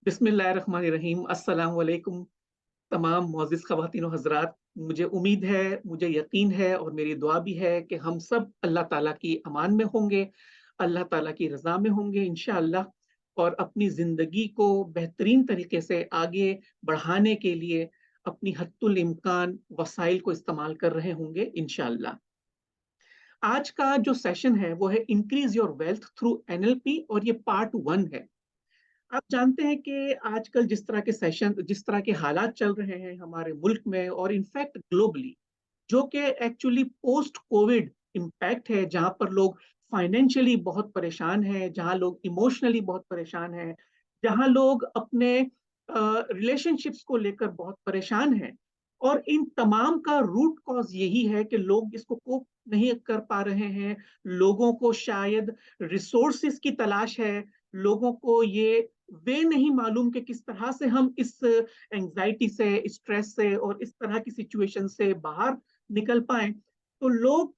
बिस्मिल्लाहिर्रहमानिर्रहीम। अस्सलाम वालेकुम तमाम मोअज़्ज़िज़ ख़वातीन व हज़रात। मुझे उम्मीद है, मुझे यकीन है और मेरी दुआ भी है कि हम सब अल्लाह ताला की अमान में होंगे, अल्लाह ताला की रज़ा में होंगे इंशाअल्लाह और अपनी ज़िंदगी को बेहतरीन तरीके से आगे बढ़ाने के लिए अपनी हद्दुल इम्कान वसाइल को इस्तेमाल कर रहे होंगे इंशाअल्लाह। आज का जो सेशन है वो है increase your wealth through NLP और ये पार्ट 1 है। आप जानते हैं कि आजकल जिस तरह के हालात चल रहे हैं हमारे मुल्क में और इनफैक्ट ग्लोबली, जो कि एक्चुअली पोस्ट कोविड इम्पैक्ट है, जहां पर लोग फाइनेंशियली बहुत परेशान हैं, जहां लोग इमोशनली बहुत परेशान हैं, जहां लोग अपने रिलेशनशिप्स को लेकर बहुत परेशान हैं। और इन तमाम का रूट कॉज यही है कि लोग इसको कोप नहीं कर पा रहे हैं। लोगों को शायद रिसोर्सेज की तलाश है, लोगों को ये वे नहीं मालूम कि किस तरह से हम इस एंजाइटी से, स्ट्रेस से और इस तरह की सिचुएशन से बाहर निकल पाए। तो लोग,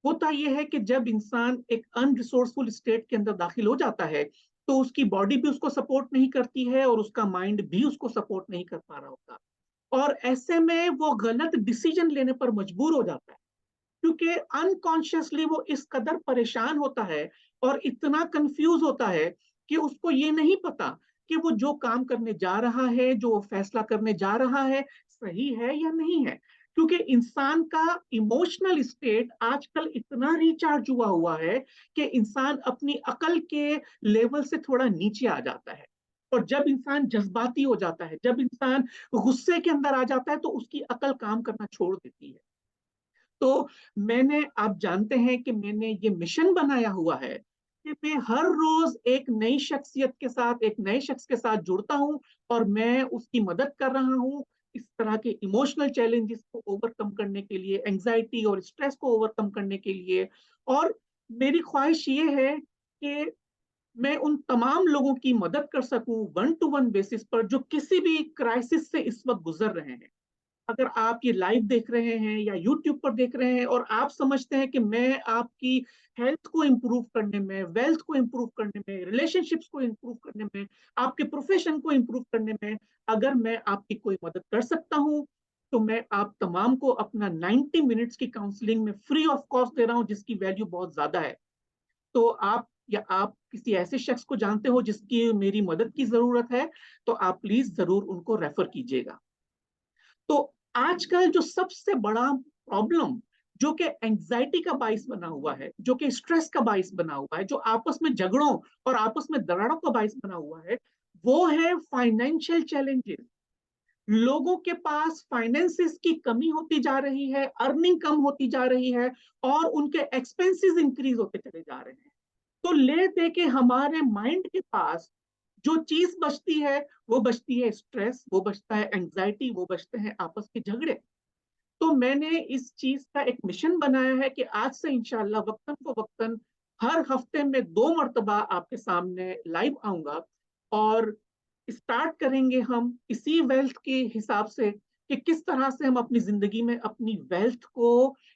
होता यह है कि जब इंसान एक अनरिसोर्सफुल स्टेट के अंदर दाखिल हो जाता है तो उसकी बॉडी भी उसको सपोर्ट नहीं करती है और उसका माइंड भी उसको सपोर्ट नहीं कर पा रहा होता, और ऐसे में वो गलत डिसीजन लेने पर मजबूर हो जाता है, क्योंकि अनकॉन्शियसली वो इस कदर परेशान होता है और इतना कंफ्यूज होता है कि उसको ये नहीं पता कि वो जो काम करने जा रहा है, जो वो फैसला करने जा रहा है, सही है या नहीं है। क्योंकि इंसान का इमोशनल स्टेट आजकल इतना रिचार्ज हुआ हुआ है कि इंसान अपनी अकल के लेवल से थोड़ा नीचे आ जाता है। और जब इंसान जज्बाती हो जाता है, जब इंसान गुस्से के अंदर आ जाता है, तो उसकी अकल काम करना छोड़ देती है। तो आप जानते हैं कि मैंने ये मिशन बनाया हुआ है कि मैं हर रोज एक नई शख्सियत के साथ, एक नए शख्स के साथ जुड़ता हूं और मैं उसकी मदद कर रहा हूं इस तरह के इमोशनल चैलेंजेस को ओवरकम करने के लिए, एंजाइटी और स्ट्रेस को ओवरकम करने के लिए। और मेरी ख्वाहिश ये है कि मैं उन तमाम लोगों की मदद कर सकूं वन टू वन बेसिस पर, जो किसी भी क्राइसिस से इस वक्त गुजर रहे हैं। अगर आप ये लाइव देख रहे हैं या यूट्यूब पर देख रहे हैं और आप समझते हैं कि मैं आपकी हेल्थ को इंप्रूव करने में, वेल्थ को इंप्रूव करने में, रिलेशनशिप्स को इंप्रूव करने में, आपके प्रोफेशन को इंप्रूव करने में अगर मैं आपकी कोई मदद कर सकता हूं, तो मैं आप तमाम को अपना 90 मिनट्स की काउंसलिंग में फ्री ऑफ कॉस्ट दे रहा हूं, जिसकी वैल्यू बहुत ज्यादा है। तो आप किसी ऐसे शख्स को जानते हो जिसकी मेरी मदद की जरूरत है, तो आप प्लीज जरूर उनको रेफर कीजिएगा। तो आजकल जो सबसे बड़ा प्रॉब्लम, जो कि एंजाइटी का बाइस बना हुआ है, जो कि स्ट्रेस का बाइस बना हुआ है, जो आपस में झगड़ों और आपस में दरारों का बाइस बना हुआ है, वो है फाइनेंशियल चैलेंजेस। लोगों के पास फाइनेंसिस की कमी होती जा रही है, अर्निंग कम होती जा रही है और उनके एक्सपेंसेस इंक्रीज होते चले जा रहे हैं। तो ले दे के हमारे माइंड के पास जो चीज बचती है, वो बचती है स्ट्रेस, वो बचता है एंजाइटी, वो बचते हैं आपस के झगड़े। तो मैंने इस चीज का एक मिशन बनाया है कि आज से इंशाल्लाह वक्तन को वक्तन हर हफ्ते में 2 मर्तबा आपके सामने लाइव आऊंगा और स्टार्ट करेंगे हम इसी वेल्थ के हिसाब से कि किस तरह से हम अपनी जिंदगी में अपनी वेल्थ को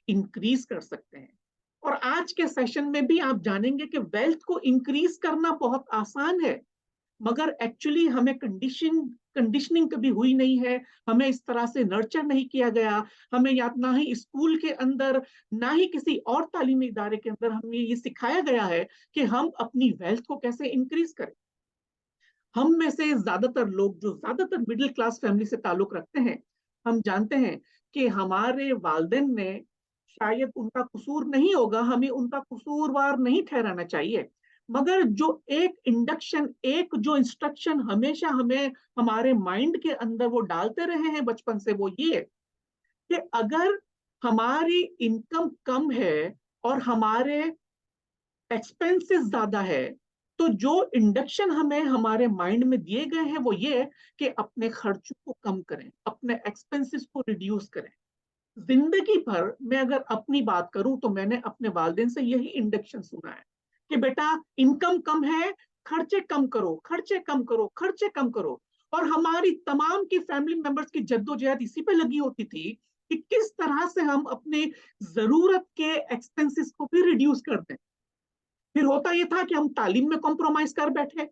इंक्रीज कर सकते हैं। और आज के सेशन में भी आप जानेंगे कि वेल्थ को इंक्रीज करना बहुत आसान है, मगर एक्चुअली हमें कंडीशनिंग कभी हुई नहीं है, हमें इस तरह से नर्चर नहीं किया गया। हमें या ना ही स्कूल के अंदर, ना ही किसी और तालीमी इदारे के अंदर हमें ये सिखाया गया है कि हम अपनी वेल्थ को कैसे इंक्रीज करें। हम में से ज्यादातर लोग जो ज्यादातर मिडिल क्लास फैमिली से ताल्लुक रखते हैं, हम जानते हैं कि हमारे वालदेन ने, शायद उनका कसूर नहीं होगा, हमें उनका कसूरवार नहीं ठहराना चाहिए, मगर जो एक इंडक्शन, एक जो इंस्ट्रक्शन हमेशा हमें हमारे माइंड के अंदर वो डालते रहे हैं बचपन से, वो ये कि अगर हमारी इनकम कम है और हमारे एक्सपेंसेस ज्यादा है, तो जो इंडक्शन हमें हमारे माइंड में दिए गए हैं वो ये कि अपने खर्चों को कम करें, अपने एक्सपेंसेस को रिड्यूस करें। जिंदगी भर मैं अगर अपनी बात करूं तो मैंने अपने वालिदैन से यही इंडक्शन सुना है कि बेटा, इनकम कम है, खर्चे कम करो, खर्चे कम करो, खर्चे कम करो। और हमारी तमाम की फैमिली मेंबर्स की जद्दोजहद इसी पे लगी होती थी कि किस तरह से हम अपने जरूरत के एक्सपेंसेस को भी रिड्यूस कर दें। फिर होता यह था कि हम तालीम में कॉम्प्रोमाइज कर बैठे,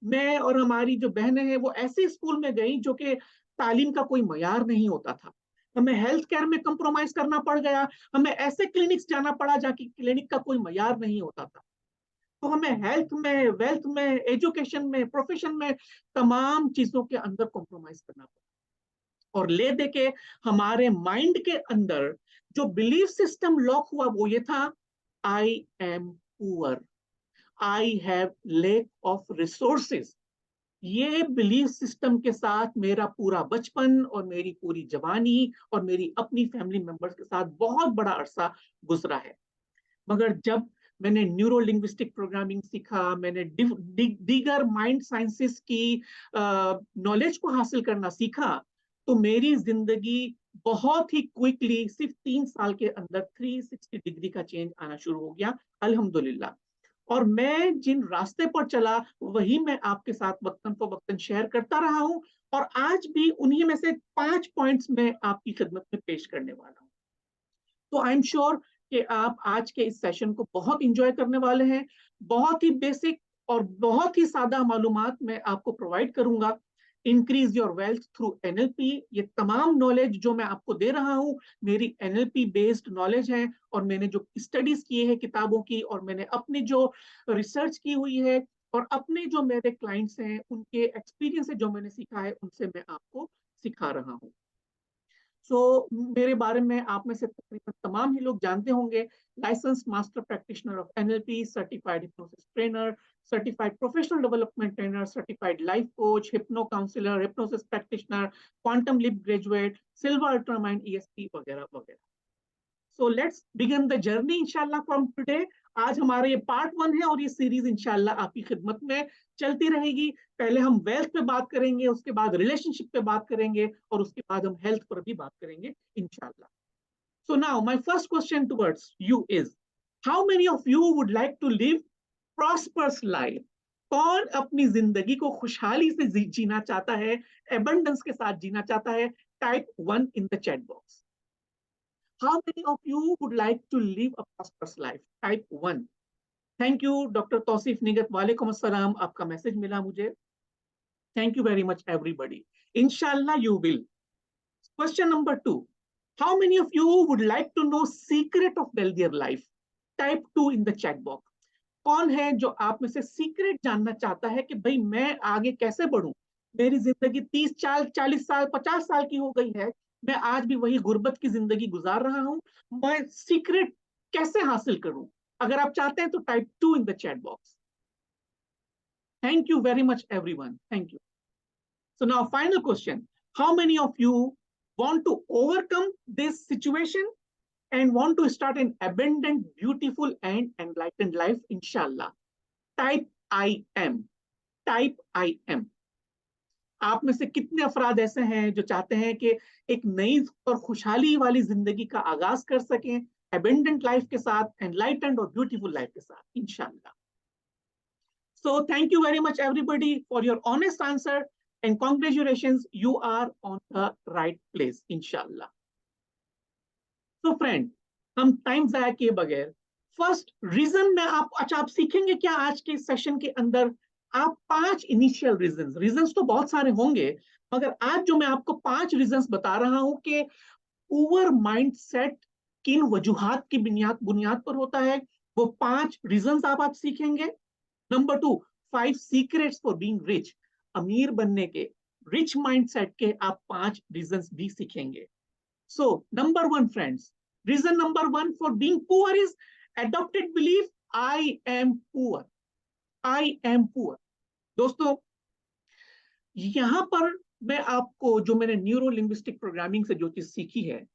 मैं और हमारी जो बहनें हैं वो ऐसे स्कूल में गई जो कि तालीम का कोई मयार नहीं होता था। हमें हेल्थ केयर में कंप्रोमाइज करना पड़ गया, हमें ऐसे क्लिनिक्स जाना पड़ा जहाँ की क्लिनिक का कोई मयार नहीं होता था। तो हमें हेल्थ में, वेल्थ में, एजुकेशन में, प्रोफेशन में, तमाम चीजों के अंदर कॉम्प्रोमाइज करना पड़ा। और ले दे के हमारे माइंड के अंदर जो बिलीफ सिस्टम लॉक हुआ वो ये था, आई am poor, I have lake of resources. ये बिलीफ सिस्टम के साथ मेरा पूरा बचपन और मेरी पूरी जवानी और मेरी अपनी फैमिली मेंबर्स के साथ बहुत बड़ा अरसा गुजरा है। मगर जब मैंने न्यूरो लिंग्विस्टिक प्रोग्रामिंग सीखा, मैंने दीगर माइंड साइंसेस की नॉलेज को हासिल करना सीखा, तो मेरी जिंदगी बहुत ही क्विकली सिर्फ 3 साल के अंदर 360 डिग्री का चेंज आना शुरू हो गया, अल्हम्दुलिल्लाह। और मैं जिन रास्ते पर चला वही मैं आपके साथ वक्तन फवक्तन शेयर करता रहा हूं, और आज भी उन्हीं में से 5 पॉइंट्स में आपकी खिदमत में पेश करने वाला हूं। तो आई एम श्योर कि आप आज के इस सेशन को बहुत इंजॉय करने वाले हैं। बहुत ही बेसिक और बहुत ही सादा मालूमात मैं आपको प्रोवाइड करूंगा। Increase your wealth through NLP, ये तमाम नॉलेज जो मैं आपको दे रहा हूँ मेरी एनएलपी बेस्ड नॉलेज है, और मैंने जो स्टडीज किए हैं किताबों की, और मैंने अपनी जो रिसर्च की हुई है, और अपने जो मेरे क्लाइंट्स हैं उनके एक्सपीरियंस से जो मैंने सीखा है उनसे मैं आपको सिखा रहा हूँ। मेरे बारे में आप में से तकरीबन तमाम ही लोग जानते होंगे। Licence master practitioner of NLP, certified hypnosis trainer, certified professional development trainer, certified life coach, hypno counsellor, hypnosis practitioner, quantum leap graduate, silver ultramind ESP वगैरह वगैरह। So let's begin the journey इंशाल्लाह फ्रॉम टुडे। आज हमारा ये part 1 है और ये series इंशाल्लाह आपकी खिदमत में चलती रहेगी। पहले हम वेल्थ पे बात करेंगे, उसके बाद रिलेशनशिप पे बात करेंगे, और उसके बाद हम हेल्थ पर भी बात करेंगे इंशाल्लाह। So now my first question towards you is, how many of you would like to live prosperous life? कौन अपनी जिंदगी को खुशहाली से जीना चाहता है, एबंडेंस के साथ जीना चाहता है? Type 1 in the chat box. How many of you would like to live a prosperous life? Type 1. Thank you, Dr. Tausif Nigat. Walaikum assalam. आपका मैसेज मिला मुझे. Thank you very much, everybody. Inshallah, you will. Question number 2. How many of you would like to know secret of wealthier life? Type 2 in the chat box. कौन है जो आप में से secret जानना चाहता है कि भाई मैं आगे कैसे बढ़ूं? मेरी जिंदगी 30 साल, 40 साल, 50 साल की हो गई है, मैं आज भी वही गुर्बत की जिंदगी गुजार रहा हूं, मैं सीक्रेट कैसे हासिल करूं? अगर आप चाहते हैं तो type 2 in the chat box. Thank you very much everyone, thank you. So now final question, how many of you want to overcome this situation and want to start an abundant, beautiful and enlightened life, inshallah? Type I am. Type I am. आप में से कितने अफराद ऐसे हैं जो चाहते हैं कि एक नई और खुशहाली वाली जिंदगी का आगाज कर सकें, एबेंडेंट लाइफ के साथ, एनलाइटेंड और ब्यूटीफुल लाइफ के साथ, इंशाल्लाह. So thank you very much everybody for your honest answer, and congratulations, you are on the right place, inshallah. So friend, हम टाइम जाया किए बगैर फर्स्ट रीजन में आप सीखेंगे क्या आज के सेशन के अंदर? आप 5 इनिशियल रीजंस तो बहुत सारे होंगे, मगर आज जो मैं आपको 5 रीजंस बता रहा हूं कि पुअर माइंडसेट किन वजूहात की बुनियाद पर होता है, वो 5 रीजंस आप आज सीखेंगे. Number 2, 5 secrets for being rich. अमीर बनने के, रिच माइंडसेट के आप 5 रीजंस भी सीखेंगे. So, number 1, friends, reason number 1 for being poor is adopted belief, I am poor. I am poor. दोस्तों, यहां पर मैं आपको जो मैंने न्यूरो लिंग्विस्टिक प्रोग्रामिंग से जो चीज सीखी है,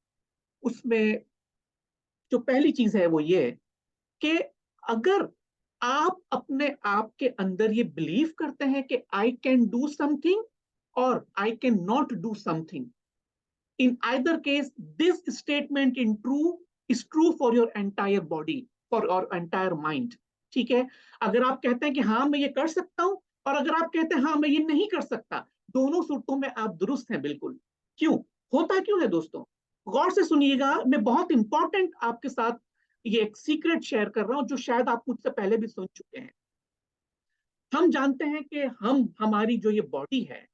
उसमें जो पहली चीज है वो ये कि अगर आप अपने आप के अंदर ये बिलीव करते हैं कि आई कैन डू समथिंग और I can not do something, in either case this statement is true for your entire body, for your entire mind. ठीक है? अगर आप कहते हैं कि हाँ मैं ये कर सकता हूं, और अगर आप कहते हैं हाँ मैं ये नहीं कर सकता, दोनों सूरतों में आप दुरुस्त हैं बिल्कुल. क्यों होता क्यों है दोस्तों? गौर से सुनिएगा, मैं बहुत इंपॉर्टेंट आपके साथ ये एक सीक्रेट शेयर कर रहा हूं जो शायद आप मुझसे पहले भी सुन चुके हैं. हम जानते हैं कि हमारी जो ये बॉडी है,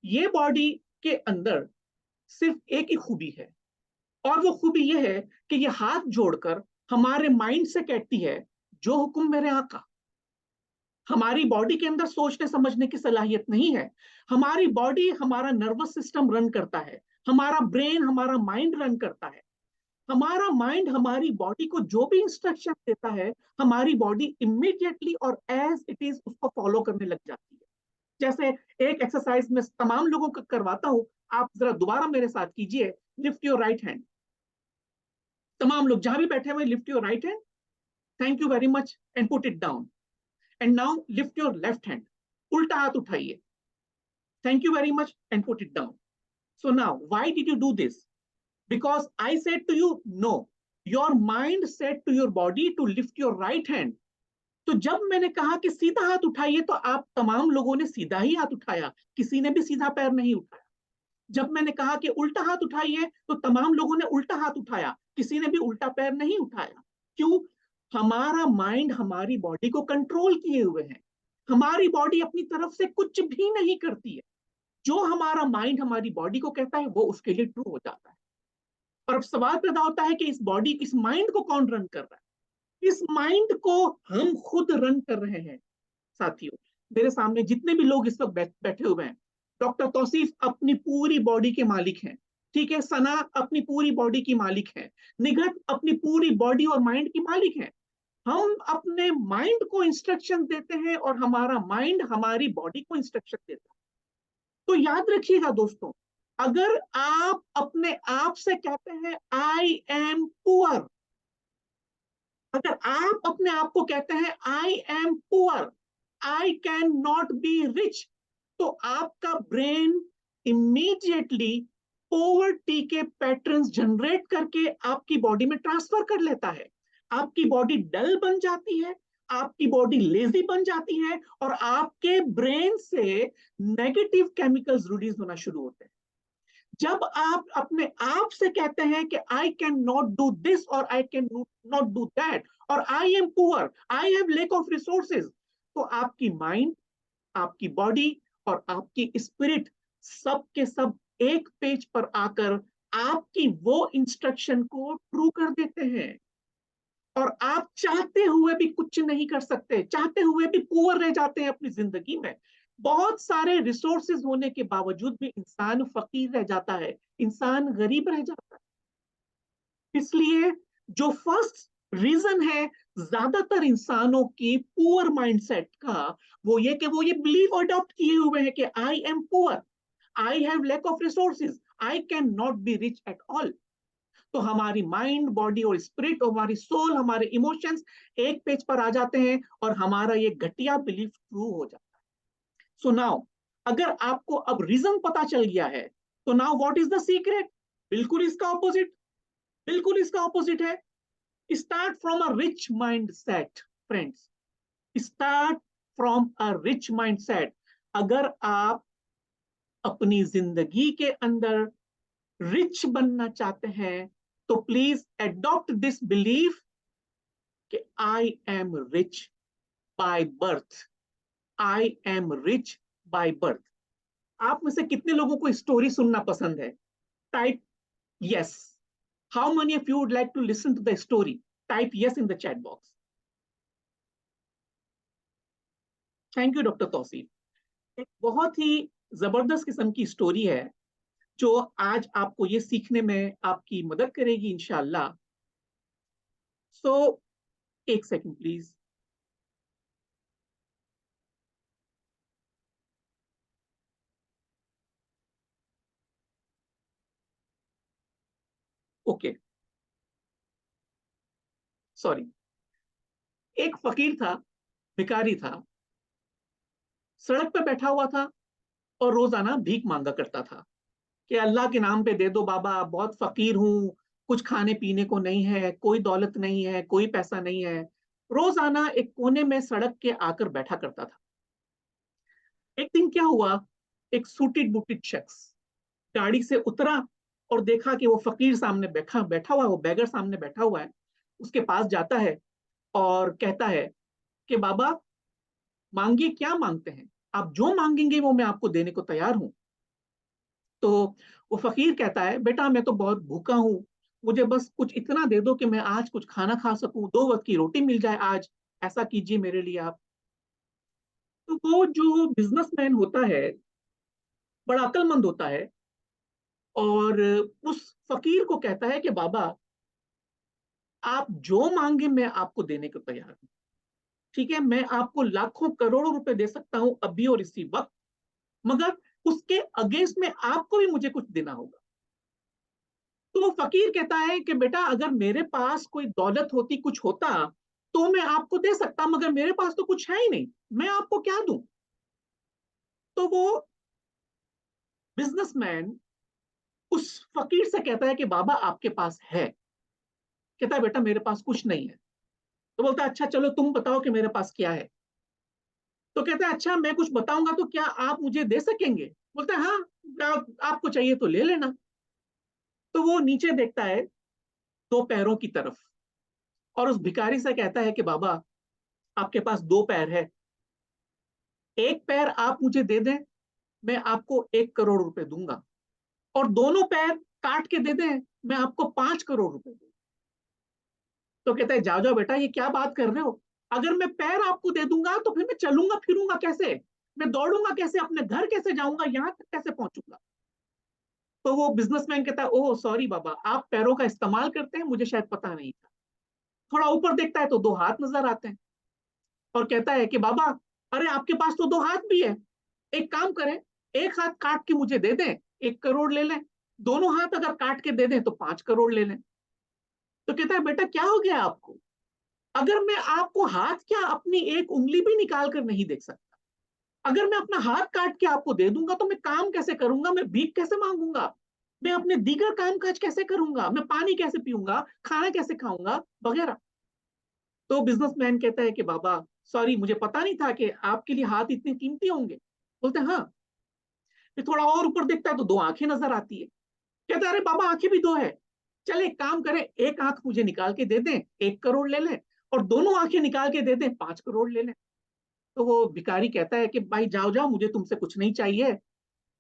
ये बॉडी के अंदर सिर्फ एक ही खूबी है, और वो खूबी ये है कि ये हाथ जोड़कर हमारे माइंड से कहती है, जो हुक्म मेरे आका। हमारी बॉडी के अंदर सोचने समझने की सलाहियत नहीं है। हमारी बॉडी हमारा नर्वस सिस्टम रन करता है, हमारा ब्रेन हमारा माइंड रन करता है। हमारा माइंड हमारी बॉडी को जो भी इंस्ट्रक्शन देता है, हमारी बॉडी इमीडिएटली और एज इट इज उसको फॉलो करने लग जाती है। जैसे एक एक्सरसाइज में तमाम लोगों को करवाता हूं, आप जरा दोबारा मेरे साथ कीजिए। Lift your right hand. तमाम लोग जहां भी बैठे हुए, lift your right hand, thank you very much, and put it down. And now lift your left hand, उल्टा हाथ उठाइए, thank you very much, and put it down. So now, why did you do this? Because I said to you, no. Your mind said to your body to lift your right hand. तो जब मैंने कहा कि सीधा हाथ उठाइए, तो आप तमाम लोगों ने सीधा ही हाथ उठाया, किसी ने भी सीधा पैर नहीं उठाया। जब मैंने कहा कि उल्टा हाथ उठाइए, तो तमाम लोगों ने उल्टा हाथ उठाया, किसी ने भी उल्टा पैर नहीं उठाया। क्यों? हमारा माइंड हमारी बॉडी को कंट्रोल किए हुए है। हमारी बॉडी अपनी तरफ से कुछ भी नहीं करती है। जो हमारा माइंड हमारी बॉडी को कहता है, वो उसके लिए ट्रू हो जाता है। और अब सवाल पैदा होता है कि इस बॉडी, इस माइंड को कौन रन कर रहा है? इस माइंड को हम खुद रन कर रहे हैं साथियों। मेरे सामने जितने भी लोग इस वक्त बैठे हुए हैं, डॉक्टर तौसीफ अपनी पूरी बॉडी के मालिक हैं, ठीक है, सना अपनी पूरी बॉडी की मालिक है, निगत अपनी पूरी बॉडी और माइंड की मालिक है। हम अपने माइंड को इंस्ट्रक्शन देते हैं और हमारा माइंड हमारी बॉडी को इंस्ट्रक्शन देता है। तो याद रखिएगा दोस्तों, अगर आप अपने आप से कहते हैं आई एम पुअर, अगर आप अपने आप को कहते हैं आई am poor, I can not be rich, तो आपका ब्रेन इमीडिएटली पॉवर्टी के पैटर्न्स जनरेट करके आपकी बॉडी में ट्रांसफर कर लेता है। आपकी बॉडी डल बन जाती है, आपकी बॉडी लेजी बन जाती है, और आपके ब्रेन से नेगेटिव केमिकल्स रिलीज होना शुरू होते हैं। जब आप अपने आप से कहते हैं कि I can not do this और I can not do that, और I am poor, I have lack of resources, तो आपकी माइंड, आपकी बॉडी और आपकी स्पिरिट सब के सब एक पेज पर आकर आपकी वो इंस्ट्रक्शन को ट्रू कर देते हैं। और आप चाहते हुए भी कुछ नहीं कर सकते, चाहते हुए भी पुअर रह जाते हैं अपनी जिंदगी में। बहुत सारे रिसोर्सेज होने के बावजूद भी इंसान फकीर रह जाता है, इंसान गरीब रह जाता है। इसलिए जो फर्स्ट रीजन है ज्यादातर इंसानों की पुअर माइंडसेट का, वो ये बिलीव अडॉप्ट किए हुए हैं कि I am poor, I have lack of resources, I can not be rich at all. तो हमारी माइंड, बॉडी और स्पिरिट, और हमारी सोल, हमारे इमोशंस एक पेज पर आ जाते हैं और हमारा ये घटिया बिलीफ ट्रू हो जाता है। सो नाउ, अगर आपको अब रीजन पता चल गया है, तो now what is the secret? बिल्कुल इसका ऑपोजिट, बिल्कुल इसका ऑपोजिट है। Start from a rich mind set friends, start from a rich mind set. अगर आप अपनी जिंदगी के अंदर रिच बनना चाहते हैं, तो प्लीज एडॉप्ट दिस बिलीफ कि I am rich by birth, I am rich by birth. आप में से कितने लोगों को स्टोरी सुनना पसंद है? Type yes. How many of you would like to listen to the story? Type yes in the chat box. Thank you doctor Tauseef. एक बहुत ही जबरदस्त किस्म की स्टोरी है, जो आज आपको ये सीखने में आपकी मदद करेगी इंशाल्लाह। सो एक सेकंड प्लीज। Okay, sorry. एक फकीर था, भिखारी था, सड़क पे बैठा हुआ था और रोजाना भीख मांगा करता था कि अल्लाह के नाम पे दे दो बाबा, बहुत फकीर हूं, कुछ खाने पीने को नहीं है, कोई दौलत नहीं है, कोई पैसा नहीं है। रोजाना एक कोने में सड़क के आकर बैठा करता था। एक दिन क्या हुआ, एक सूटेड बूटेड शख्स गाड़ी से उतरा और देखा कि वो फकीर सामने बैठा बैठा हुआ है, वो बैगर सामने बैठा हुआ है। उसके पास जाता है और कहता है कि बाबा, मांगिए, क्या मांगते हैं? आप जो मांगेंगे वो मैं आपको देने को तैयार हूं। तो वो फकीर कहता है, बेटा मैं तो बहुत भूखा हूँ, मुझे बस कुछ इतना दे दो कि मैं आज कुछ खाना खा सकूं, 2 वक्त की रोटी मिल जाए आज, ऐसा कीजिए मेरे लिए आप। तो वो जो बिजनेसमैन होता है, बड़ा अक्लमंद होता है, और उस फकीर को कहता है कि बाबा, आप जो मांगे मैं आपको देने को तैयार हूँ। ठीक है, मैं आपको लाखों करोड़ों रुपए दे सकता हूं अभी और इसी वक्त, मगर उसके अगेंस्ट में आपको भी मुझे कुछ देना होगा। तो वो फकीर कहता है कि बेटा, अगर मेरे पास कोई दौलत होती, कुछ होता, तो मैं आपको दे सकता, मगर मेरे पास तो कुछ है ही नहीं, मैं आपको क्या दूं? तो वो बिजनेसमैन उस फकीर से कहता है कि बाबा आपके पास है? कहता है बेटा मेरे पास कुछ नहीं है। तो बोलता है अच्छा चलो तुम बताओ कि मेरे पास क्या है। तो कहता है अच्छा मैं कुछ बताऊंगा तो क्या आप मुझे दे सकेंगे? बोलता है हाँ, आपको चाहिए तो ले लेना। तो वो नीचे देखता है 2 पैरों की तरफ, और उस भिखारी से कहता है कि बाबा, आपके पास 2 पैर है, एक पैर आप मुझे दे दें, मैं आपको 1 करोड़ रुपए दूंगा, और दोनों पैर काट के दे दें, मैं आपको 5 करोड़ रुपए दूंगा। तो कहता है जाओ जाओ बेटा, ये क्या बात कर रहे हो? अगर मैं पैर आपको दे दूंगा तो फिर मैं चलूंगा फिरूंगा कैसे? मैं दौड़ूंगा कैसे? अपने घर कैसे जाऊंगा? यहां तक कैसे पहुंचूंगा? तो वो बिजनेसमैन कहता है ओह सॉरी बाबा, आप पैरों का इस्तेमाल करते हैं, मुझे शायद पता नहीं था। थोड़ा ऊपर देखता है तो 2 हाथ नजर आते हैं, और कहता है कि बाबा, अरे आपके पास तो 2 हाथ भी है, एक काम करें, एक हाथ काट के मुझे दे दें, 1 करोड़ ले लें, दोनों हाथ अगर काट के दे दें तो 5 करोड़ ले लें। तो कहता है बेटा क्या हो गया आपको? अगर मैं आपको हाथ क्या, अपनी एक उंगली भी निकाल कर नहीं देख सकता, अगर मैं अपना हाथ काट के आपको दे दूंगा तो मैं काम कैसे करूंगा? मैं भीख कैसे मांगूंगा? मैं अपने दीगर काम काज कैसे करूंगा? मैं पानी कैसे पीऊंगा? खाना कैसे खाऊंगा? वगैरह। तो बिजनेसमैन कहता है कि बाबा सॉरी, मुझे पता नहीं था कि आपके लिए हाथ इतने कीमती होंगे। बोलते हैं हाँ। फिर थोड़ा और ऊपर देखता है तो 2 आंखें नजर आती है। कहता है अरे बाबा, आंखें भी 2 है। चल एक काम करें, एक आंख मुझे निकाल के दे दें, 1 करोड़ ले लें, और दोनों आंखें निकाल के दे दें, 5 करोड़ ले लें। तो वो भिखारी कहता है कि भाई जाओ जाओ, मुझे तुमसे कुछ नहीं चाहिए।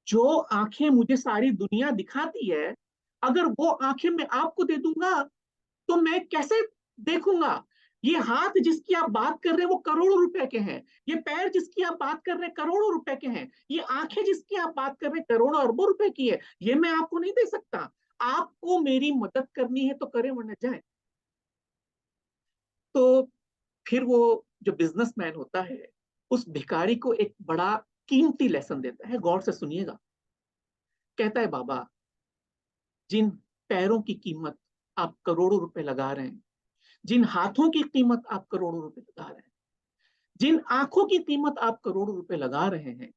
जो आंखें मुझे सारी दुनिया दिखाती है, अगर वो आंखें मैं आपको दे दूंगा तो मैं कैसे देखूंगा? ये हाथ जिसकी आप बात कर रहे हैं वो करोड़ों रुपए के हैं, ये पैर जिसकी आप बात कर रहे हैं करोड़ों रुपए के हैं, ये आंखें जिसकी आप बात कर रहे हैं करोड़ों अरबों रुपए की है, ये मैं आपको नहीं दे सकता। आपको मेरी मदद करनी है तो करें, वरना जाए। तो फिर वो जो बिजनेसमैन होता है, उस भिखारी को एक बड़ा कीमती लेसन देता है, गौर से सुनिएगा। कहता है बाबा, जिन पैरों की कीमत आप करोड़ों रुपए लगा रहे हैं, जिन हाथों की कीमत आप करोड़ों रुपए लगा रहे हैं, जिन आंखों की कीमत आप करोड़ों रुपए लगा रहे हैं,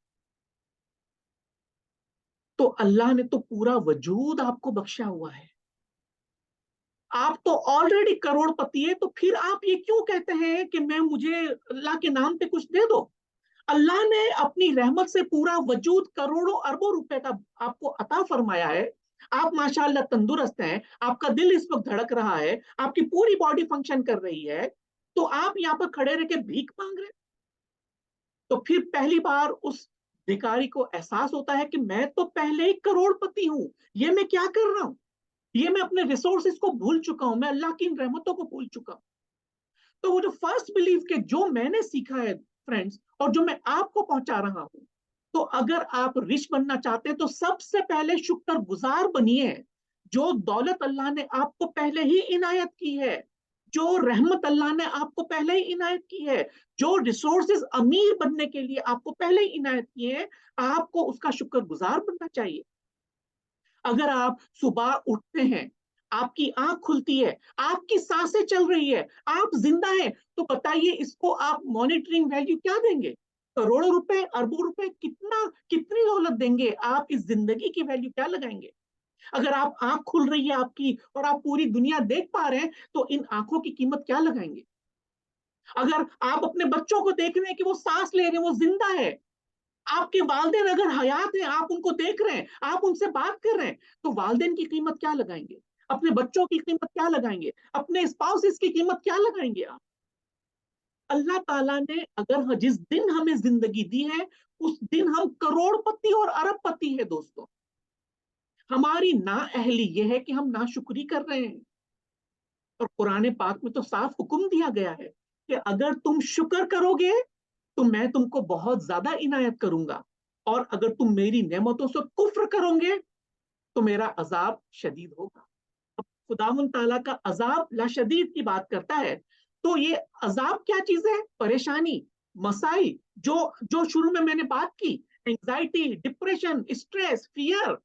तो अल्लाह ने तो पूरा वजूद आपको बख्शा हुआ है। आप तो ऑलरेडी करोड़पति है, तो फिर आप ये क्यों कहते हैं कि मैं, मुझे अल्लाह के नाम पे कुछ दे दो? अल्लाह ने अपनी रहमत से पूरा वजूद करोड़ों अरबों रुपए का आपको अता फरमाया है। आप माशाल्लाह तंदुरुस्त हैं, आपका दिल इस वक्त धड़क रहा है, आपकी पूरी बॉडी फंक्शन कर रही है, तो आप यहाँ पर खड़े रह के भीख मांग रहे हैं? तो फिर पहली बार उस भिखारी को एहसास होता है कि मैं तो पहले ही करोड़पति हूं, ये मैं क्या कर रहा हूं? ये मैं अपने रिसोर्सेज को भूल चुका हूं, मैं अल्लाह की इन रहमतों को भूल चुका हूं। तो वो जो फर्स्ट बिलीफ के जो मैंने सीखा है फ्रेंड्स, और जो मैं आपको पहुंचा रहा हूं, तो अगर आप रिच बनना चाहते हैं तो सबसे पहले शुक्र गुजार बनिए। जो दौलत अल्लाह ने आपको पहले ही इनायत की है, जो रहमत अल्लाह ने आपको पहले ही इनायत की है, जो रिसोर्सेज अमीर बनने के लिए आपको पहले ही इनायत किए हैं, आपको उसका शुक्र गुजार बनना चाहिए। अगर आप सुबह उठते हैं, आपकी आंख खुलती है, आपकी सांसें चल रही है, आप जिंदा हैं, तो बताइए इसको आप मॉनिटरिंग वैल्यू क्या देंगे? करोड़ों रुपए, अरबों रुपए, कितना, कितनी दौलत देंगे आप? इस जिंदगी की वैल्यू क्या लगाएंगे? अगर आप आंख खुल रही है आपकी और आप पूरी दुनिया देख पा रहे हैं, तो इन आंखों की कीमत क्या लगाएंगे? अगर आप अपने बच्चों को देख रहे हैं कि वो सांस ले रहे हैं, वो जिंदा है, आपके वालदेन अगर हयात हैं, आप उनको देख रहे हैं, आप उनसे बात कर रहे हैं, तो वालदेन की कीमत क्या लगाएंगे? अपने बच्चों की कीमत क्या लगाएंगे? अपने स्पाउसेस की कीमत क्या लगाएंगे आप? अल्लाह ताला ने अगर जिस दिन हमें जिंदगी दी है, उस दिन हम करोड़पति और अरबपति है दोस्तों। हमारी नाअहली यह है कि हम नाशुक्री कर रहे हैं। और कुरान पाक में तो साफ हुक्म दिया गया है कि अगर तुम शुक्र करोगे तो मैं तुमको बहुत ज्यादा इनायत करूंगा, और अगर तुम मेरी नेमतों से कुफ्र करोगे तो मेरा अजाब शदीद होगा। अब खुदावंद ताला का अजाब ला शदीद की बात करता है, तो ये अजाब क्या चीज है? परेशानी, मसाइल, जो जो शुरू में मैंने बात की, एंजाइटी, डिप्रेशन, स्ट्रेस, फियर,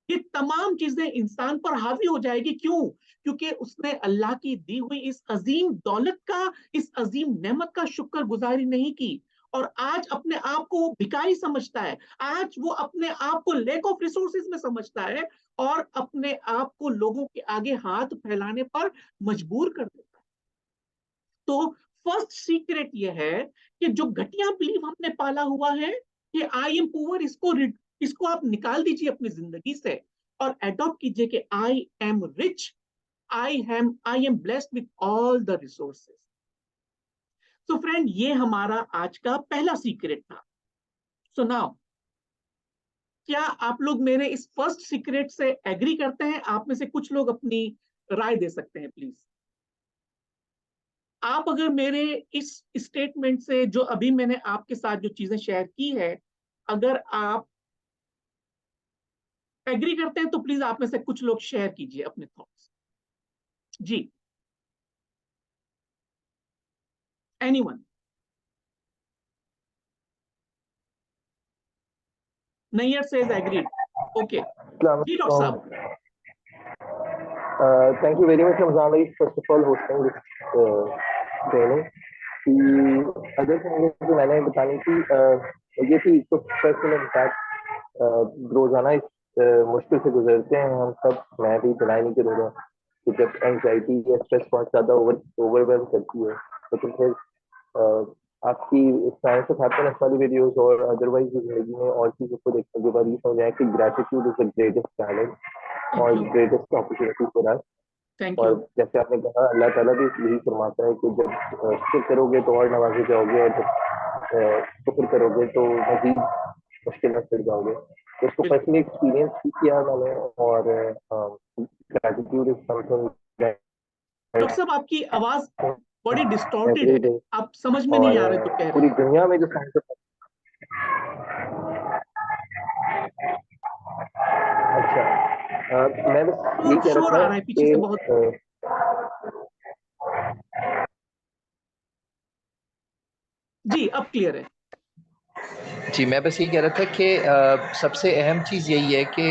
ये तमाम चीजें इंसान पर हावी हो जाएगी। क्यों? क्योंकि उसने अल्लाह की दी हुई इस अजीम दौलत का, इस अजीम नेमत का शुक्र गुजारी नहीं की, और आज अपने आप को वो भिखारी समझता है, आज वो अपने आप को लैक ऑफ रिसोर्सेज में समझता है, और अपने आप को लोगों के आगे हाथ फैलाने पर मजबूर कर देता है। तो फर्स्ट सीक्रेट ये है कि जो घटिया बिलीव हमने पाला हुआ है कि आई एम पुअर, इसको आप निकाल दीजिए अपनी जिंदगी से, और एडॉप्ट कीजिए कि I am rich, I am blessed with all the resources. तो फ्रेंड, ये हमारा आज का पहला सीक्रेट था। सो नाउ, क्या आप लोग मेरे इस फर्स्ट सीक्रेट से एग्री करते हैं? आप में से कुछ लोग अपनी राय दे सकते हैं प्लीज। आप अगर मेरे इस स्टेटमेंट से, जो अभी मैंने आपके साथ जो चीजें शेयर की है, अगर आप एग्री करते हैं तो प्लीज आप में से कुछ लोग शेयर कीजिए अपने थॉट्स। जी, anyone? Nayyar says agreed. Okay, जी डॉक्टर साहब। Thank you very much, Ramzan bhai, first of all, hosting this training. कि अदर थिंग जो मैंने बतानी थी ये थी, तो पर्सनल इम्पैक्ट रोजाना इस मुश्किल से गुजरते हैं हम सब। मैं भी डिनाई नहीं करूँगा कि जब एंजाइटी या स्ट्रेस बहुत ज़्यादा ओवरवेलम करती है, तो फिर आपकी साइंस ऑफ हैप्पीनेस वाली वीडियोस और अदरवाइज जिंदगी में और चीज़ों को देखने के बाद ये समझ आया कि gratitude is the greatest talent और greatest opportunity for us. Thank और यू। जैसे आपने कहा, अल्लाह ताला भी यही फरमाता है कि जब शुक्र करोगे तो और नवाजे जाओगे, और जब शुक्र करोगे तो मजीद मुश्किल में फिर जाओगे। तो इसको पर्सनली एक्सपीरियंस भी किया मैंने, और ग्रेटिट्यूड इज समथिंग डॉक्टर साहब, आपकी आवाज बड़ी डिस्टॉर्टेड एवरी है, डे। आप समझ में नहीं और आ रहे जो कह रहे पूरी हैं। दुनिया में जो साइंस, अच्छा, मैं बस यही शोर कह शोर रहा आ था रहा है पीछे से बहुत। कि जी, अब क्लियर है। जी, मैं बस ये कह रहा था कि सबसे अहम चीज़ यही है कि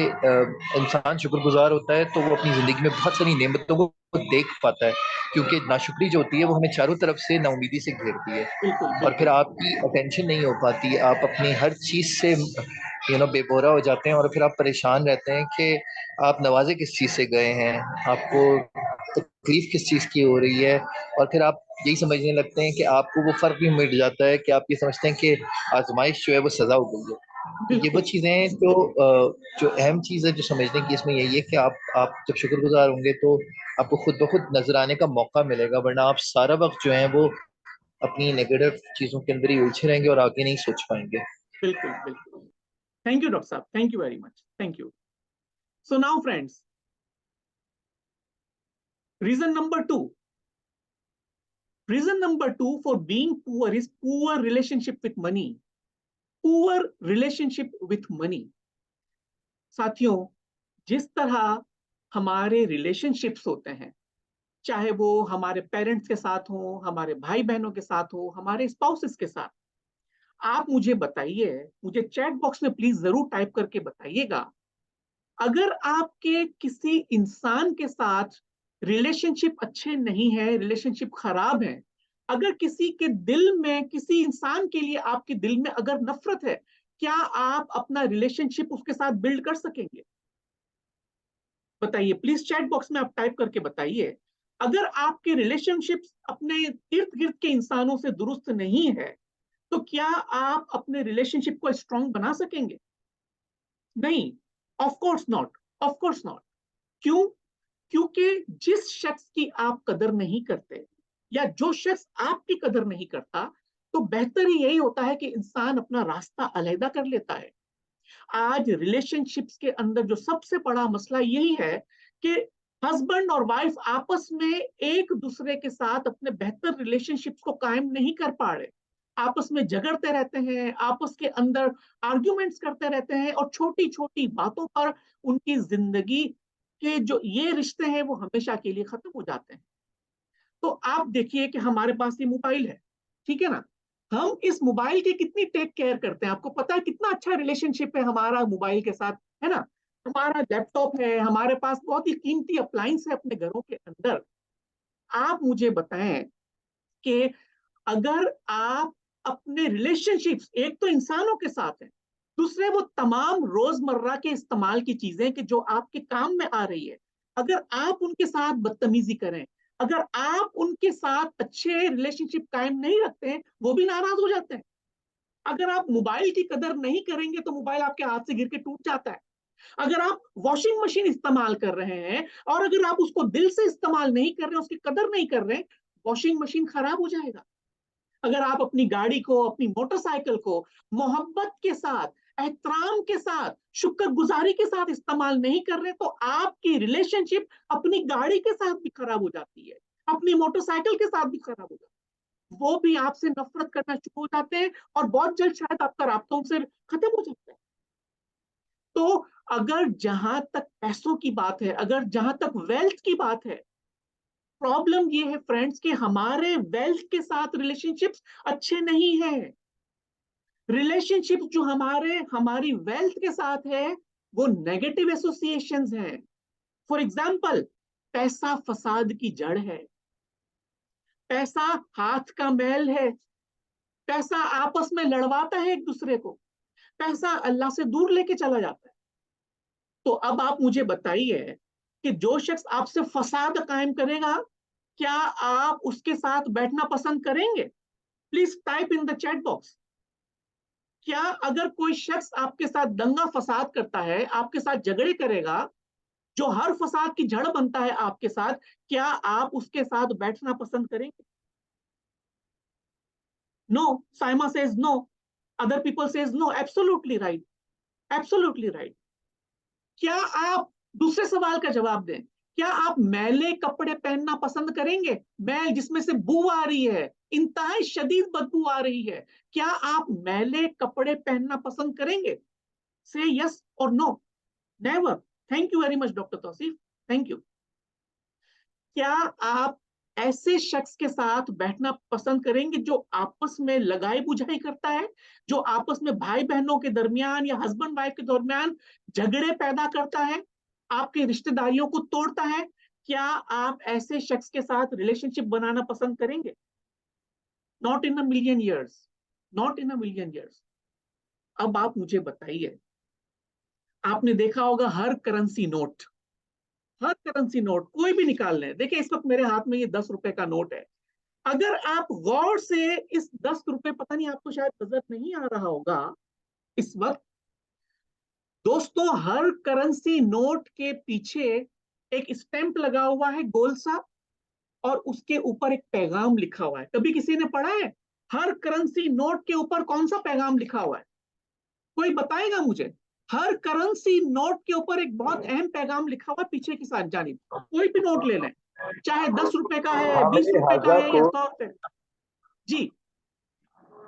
इंसान शुक्रगुजार होता है तो वो अपनी ज़िंदगी में बहुत सारी नेमतों को देख पाता है, क्योंकि नाशुक्री जो होती है वो हमें चारों तरफ से नाउमीदी से घेरती है, बिल्कुल और फिर बिल्कुल। आपकी अटेंशन नहीं हो पाती, आप अपनी हर चीज़ से बेबोरा हो जाते हैं, और फिर आप परेशान रहते हैं कि आप नवाजे किस चीज़ से गए हैं, आपको तकलीफ किस चीज़ की हो रही है, और फिर आप यही समझने लगते हैं कि आपको वो फ़र्क भी मिट जाता है कि आप ये समझते हैं कि आजमाइश जो है वो सज़ा हो गई है। तो ये वो बिल्कुल चीज़ें हैं जो अहम चीज़ है जो समझने की इसमें यही है कि आप जब शुक्रगुजार होंगे तो आपको खुद ब खुद नजर आने का मौका मिलेगा, वरना आप सारा वक्त जो है वो अपनी नेगेटिव चीज़ों के अंदर ही उलझे रहेंगे और आगे नहीं सोच पाएंगे। बिल्कुल बिल्कुल। थैंक यू डॉक्टर साहब, thank you very much, thank you. So now friends, reason number two, reason number two for being poor is poor relationship with money. Poor relationship with money. साथियों, जिस तरह हमारे रिलेशनशिप्स होते हैं, चाहे वो हमारे पेरेंट्स के साथ हो, हमारे भाई बहनों के साथ हो, हमारे स्पाउसेस के साथ, आप मुझे बताइए, मुझे चैट बॉक्स में प्लीज जरूर टाइप करके बताइएगा, अगर आपके किसी इंसान के साथ रिलेशनशिप अच्छे नहीं है, रिलेशनशिप खराब है, अगर किसी के दिल में, किसी इंसान के लिए आपके दिल में अगर नफरत है, क्या आप अपना रिलेशनशिप उसके साथ बिल्ड कर सकेंगे? बताइए प्लीज, चैट बॉक्स में आप टाइप करके बताइए। अगर आपके रिलेशनशिप अपने इर्द गिर्द के इंसानों से दुरुस्त नहीं है, तो क्या आप अपने रिलेशनशिप को स्ट्रांग बना सकेंगे? नहीं, of course not, of course not. क्यों? क्योंकि जिस शख्स की आप कदर नहीं करते, या जो शख्स आपकी कदर नहीं करता, तो बेहतर ही यही होता है कि इंसान अपना रास्ता अलहदा कर लेता है। आज रिलेशनशिप्स के अंदर जो सबसे बड़ा मसला यही है कि हस्बैंड और वाइफ आपस में एक दूसरे के साथ अपने बेहतर रिलेशनशिप्स को कायम नहीं कर पा रहे, आपस में झगड़ते रहते हैं, आपस के अंदर आर्ग्यूमेंट्स करते रहते हैं, और छोटी छोटी बातों पर उनकी जिंदगी के जो ये रिश्ते हैं वो हमेशा के लिए खत्म हो जाते हैं। तो आप देखिए कि हमारे पास ये मोबाइल है, ठीक है ना, हम इस मोबाइल की कितनी टेक केयर करते हैं, आपको पता है कितना अच्छा रिलेशनशिप है हमारा मोबाइल के साथ, है ना। हमारा लैपटॉप है, हमारे पास बहुत ही कीमती अप्लायंस है अपने घरों के अंदर। आप मुझे बताएं कि अगर आप अपने रिलेशनशिप्स, एक तो इंसानों के साथ है, दूसरे वो तमाम रोजमर्रा के इस्तेमाल की चीजें कि जो आपके काम में आ रही है, अगर आप उनके साथ बदतमीजी करें, अगर आप उनके साथ अच्छे रिलेशनशिप कायम नहीं रखते हैं, वो भी नाराज हो जाते हैं। अगर आप मोबाइल की कदर नहीं करेंगे तो मोबाइल आपके हाथ से गिर के टूट जाता है। अगर आप वॉशिंग मशीन इस्तेमाल कर रहे हैं और अगर आप उसको दिल से इस्तेमाल नहीं कर रहे, उसकी कदर नहीं कर रहे, वॉशिंग मशीन खराब हो जाएगा। अगर आप अपनी गाड़ी को, अपनी मोटरसाइकिल को मोहब्बत के साथ, एहतराम के साथ, शुक्रगुजारी के साथ इस्तेमाल नहीं कर रहे, तो आपकी रिलेशनशिप अपनी गाड़ी के साथ भी खराब हो जाती है, अपनी मोटरसाइकिल के साथ भी खराब हो जाती है। वो भी आपसे नफरत करना शुरू हो जाते हैं और बहुत जल्द शायद आपका राब्ता उनसे खत्म हो जाता है। तो अगर जहां तक पैसों की बात है, अगर जहां तक वेल्थ की बात है, प्रॉब्लम ये है फ्रेंड्स कि हमारे वेल्थ के साथ रिलेशनशिप्स अच्छे नहीं है। रिलेशनशिप जो हमारी वेल्थ के साथ है वो नेगेटिव एसोसिएशंस हैं। फॉर एग्जाम्पल, पैसा फसाद की जड़ है, पैसा हाथ का मैल है, पैसा आपस में लड़वाता है एक दूसरे को, पैसा अल्लाह से दूर लेके चला जाता है। तो अब आप मुझे बताइए कि जो शख्स आपसे फसाद कायम करेगा, क्या आप उसके साथ बैठना पसंद करेंगे? Please type in the chat box. क्या अगर कोई शख्स आपके साथ दंगा फसाद करता है, आपके साथ झगड़े करेगा, जो हर फसाद की जड़ बनता है आपके साथ, क्या आप उसके साथ बैठना पसंद करेंगे? No, Saima says no, other people says no, absolutely right, absolutely right. क्या आप, दूसरे सवाल का जवाब दें, क्या आप मैले कपड़े पहनना पसंद करेंगे? मैल जिसमें से बू आ रही है, इंतहाई शदीद बदबू आ रही है, क्या आप मैले कपड़े पहनना पसंद करेंगे? से यस और no. Never. Thank you very much doctor Tauseef, thank you. क्या आप ऐसे शख्स के साथ बैठना पसंद करेंगे जो आपस में लगाई बुझाई करता है, जो आपस में भाई बहनों के दरमियान या हस्बैंड वाइफ के दरमियान झगड़े पैदा करता है, आपकी रिश्तेदारियों को तोड़ता है? क्या आप ऐसे शख्स के साथ रिलेशनशिप बनाना पसंद करेंगे? Not in a million years, not in a million years. अब आप मुझे बताइए, आपने देखा होगा हर करेंसी नोट, हर करेंसी नोट कोई भी निकाल लें, देखिए इस वक्त मेरे हाथ में ये 10 रुपए का नोट है। अगर आप गौर से इस 10 रुपए, पता नहीं आपको शायद नजर नहीं आ रहा होगा इस वक्त, दोस्तों हर करेंसी नोट के पीछे एक स्टैंप लगा हुआ है गोल सा, और उसके ऊपर एक पैगाम लिखा हुआ है। कभी किसी ने पढ़ा है हर करेंसी नोट के ऊपर कौन सा पैगाम लिखा हुआ है? कोई बताएगा मुझे? हर करेंसी नोट के ऊपर एक बहुत अहम पैगाम लिखा हुआ है पीछे की साथ जानिब। कोई भी नोट ले लें, चाहे 10 रुपए का है, बीस हामिले रुपए का हाजा है या को 100 रुपए। जी।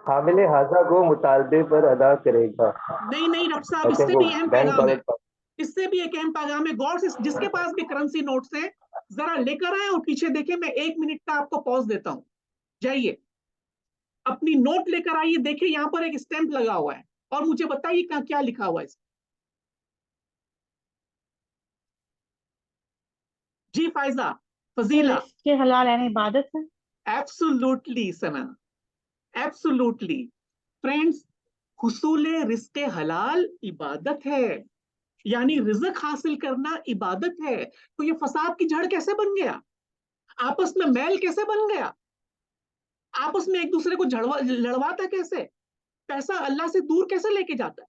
हामिले हाजा को मुतालबे पर अदा करेगा। नहीं नहीं डॉक्टर साहब, आई थिंक इससे वो भी अहम बैंक पैगाम है, बैलेंस। इससे भी एक अहम पैगाम है। गौर से जिसके पास भी करेंसी नोट्स है, जरा लेकर आए और पीछे देखें। मैं 1 मिनट का आपको पॉज देता हूं, जाइए अपनी नोट लेकर आइए, देखिए यहाँ पर एक स्टैंप लगा हुआ है, और मुझे बताइए क्या क्या लिखा हुआ है। जी फायजा, फजीला। रिस्क हलाल यानी इबादत है। एब्सोल्युटली सना, एब्सोल्युटली। फ्रेंड्स, हुसूल रिस्क हलाल इबादत है, यानी रिजक हासिल करना इबादत है। तो ये फसाद की जड़ कैसे बन गया? आपस में मैल कैसे बन गया? आपस में एक दूसरे को लड़वाता कैसे? पैसा अल्लाह से दूर कैसे लेके जाता है?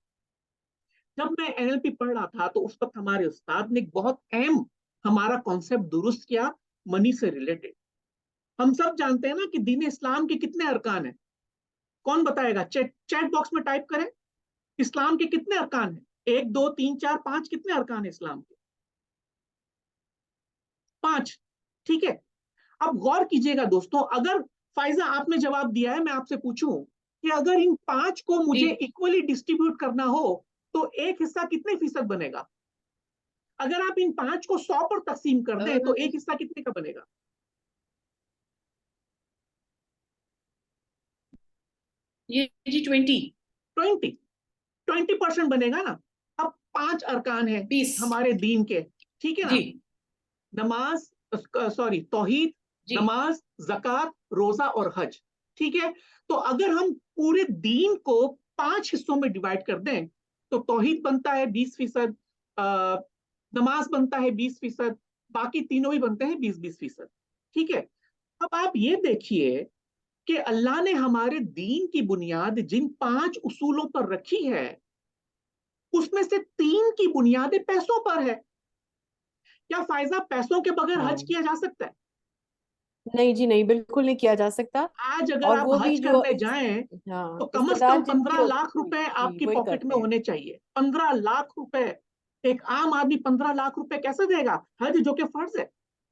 जब मैं एनएलपी पढ़ रहा था तो उस वक्त हमारे उस्ताद ने एक बहुत अहम हमारा कॉन्सेप्ट दुरुस्त किया, मनी से रिलेटेड। हम सब जानते हैं ना कि दीन इस्लाम के कितने अरकान हैं। कौन बताएगा? चैट बॉक्स में टाइप करें, इस्लाम के कितने अरकान हैं? 1 2 3 4 5, कितने अरकान है इस्लाम के? 5। ठीक है। अब गौर कीजिएगा दोस्तों, अगर फाइजा आपने जवाब दिया है, मैं आपसे पूछूं कि अगर इन 5 को जी। मुझे इक्वली डिस्ट्रीब्यूट करना हो तो एक हिस्सा कितने फीसद बनेगा? अगर आप इन 5 को 100 पर तकसीम कर दें तो एक हिस्सा कितने का बनेगा? ये जी 20 20% बनेगा ना। अब 5 अरकान है 20 हमारे दीन के, ठीक है ना? जी नमाज, सॉरी, तौहीद, जी नमाज, ज़कात, रोजा और हज। ठीक है। तो अगर हम पूरे दीन को 5 हिस्सों में डिवाइड कर दें तो तौहीद बनता है 20%, नमाज बनता है 20%, बाकी तीनों ही बनते हैं 20-20%। ठीक है। अब आप ये देखिए कि अल्लाह ने हमारे दीन की बुनियाद जिन 5 उसूलों पर रखी है, उसमें से 3 की बुनियाद पैसों पर है। क्या फायजा पैसों के बगैर हज हाँ किया जा सकता है? नहीं जी नहीं, बिल्कुल नहीं किया जा सकता। आज अगर और आप वो भी हज जो करने जाएं तो हाँ, कम से कम रिश्तेदार जिनके 15 लाख होते हैं रुपए जी आपकी वही पॉकेट में करते हैं। होने चाहिए। 15 लाख रुपए। एक आम आदमी 15 लाख रुपए कैसे देगा हज, जो कि फर्ज है?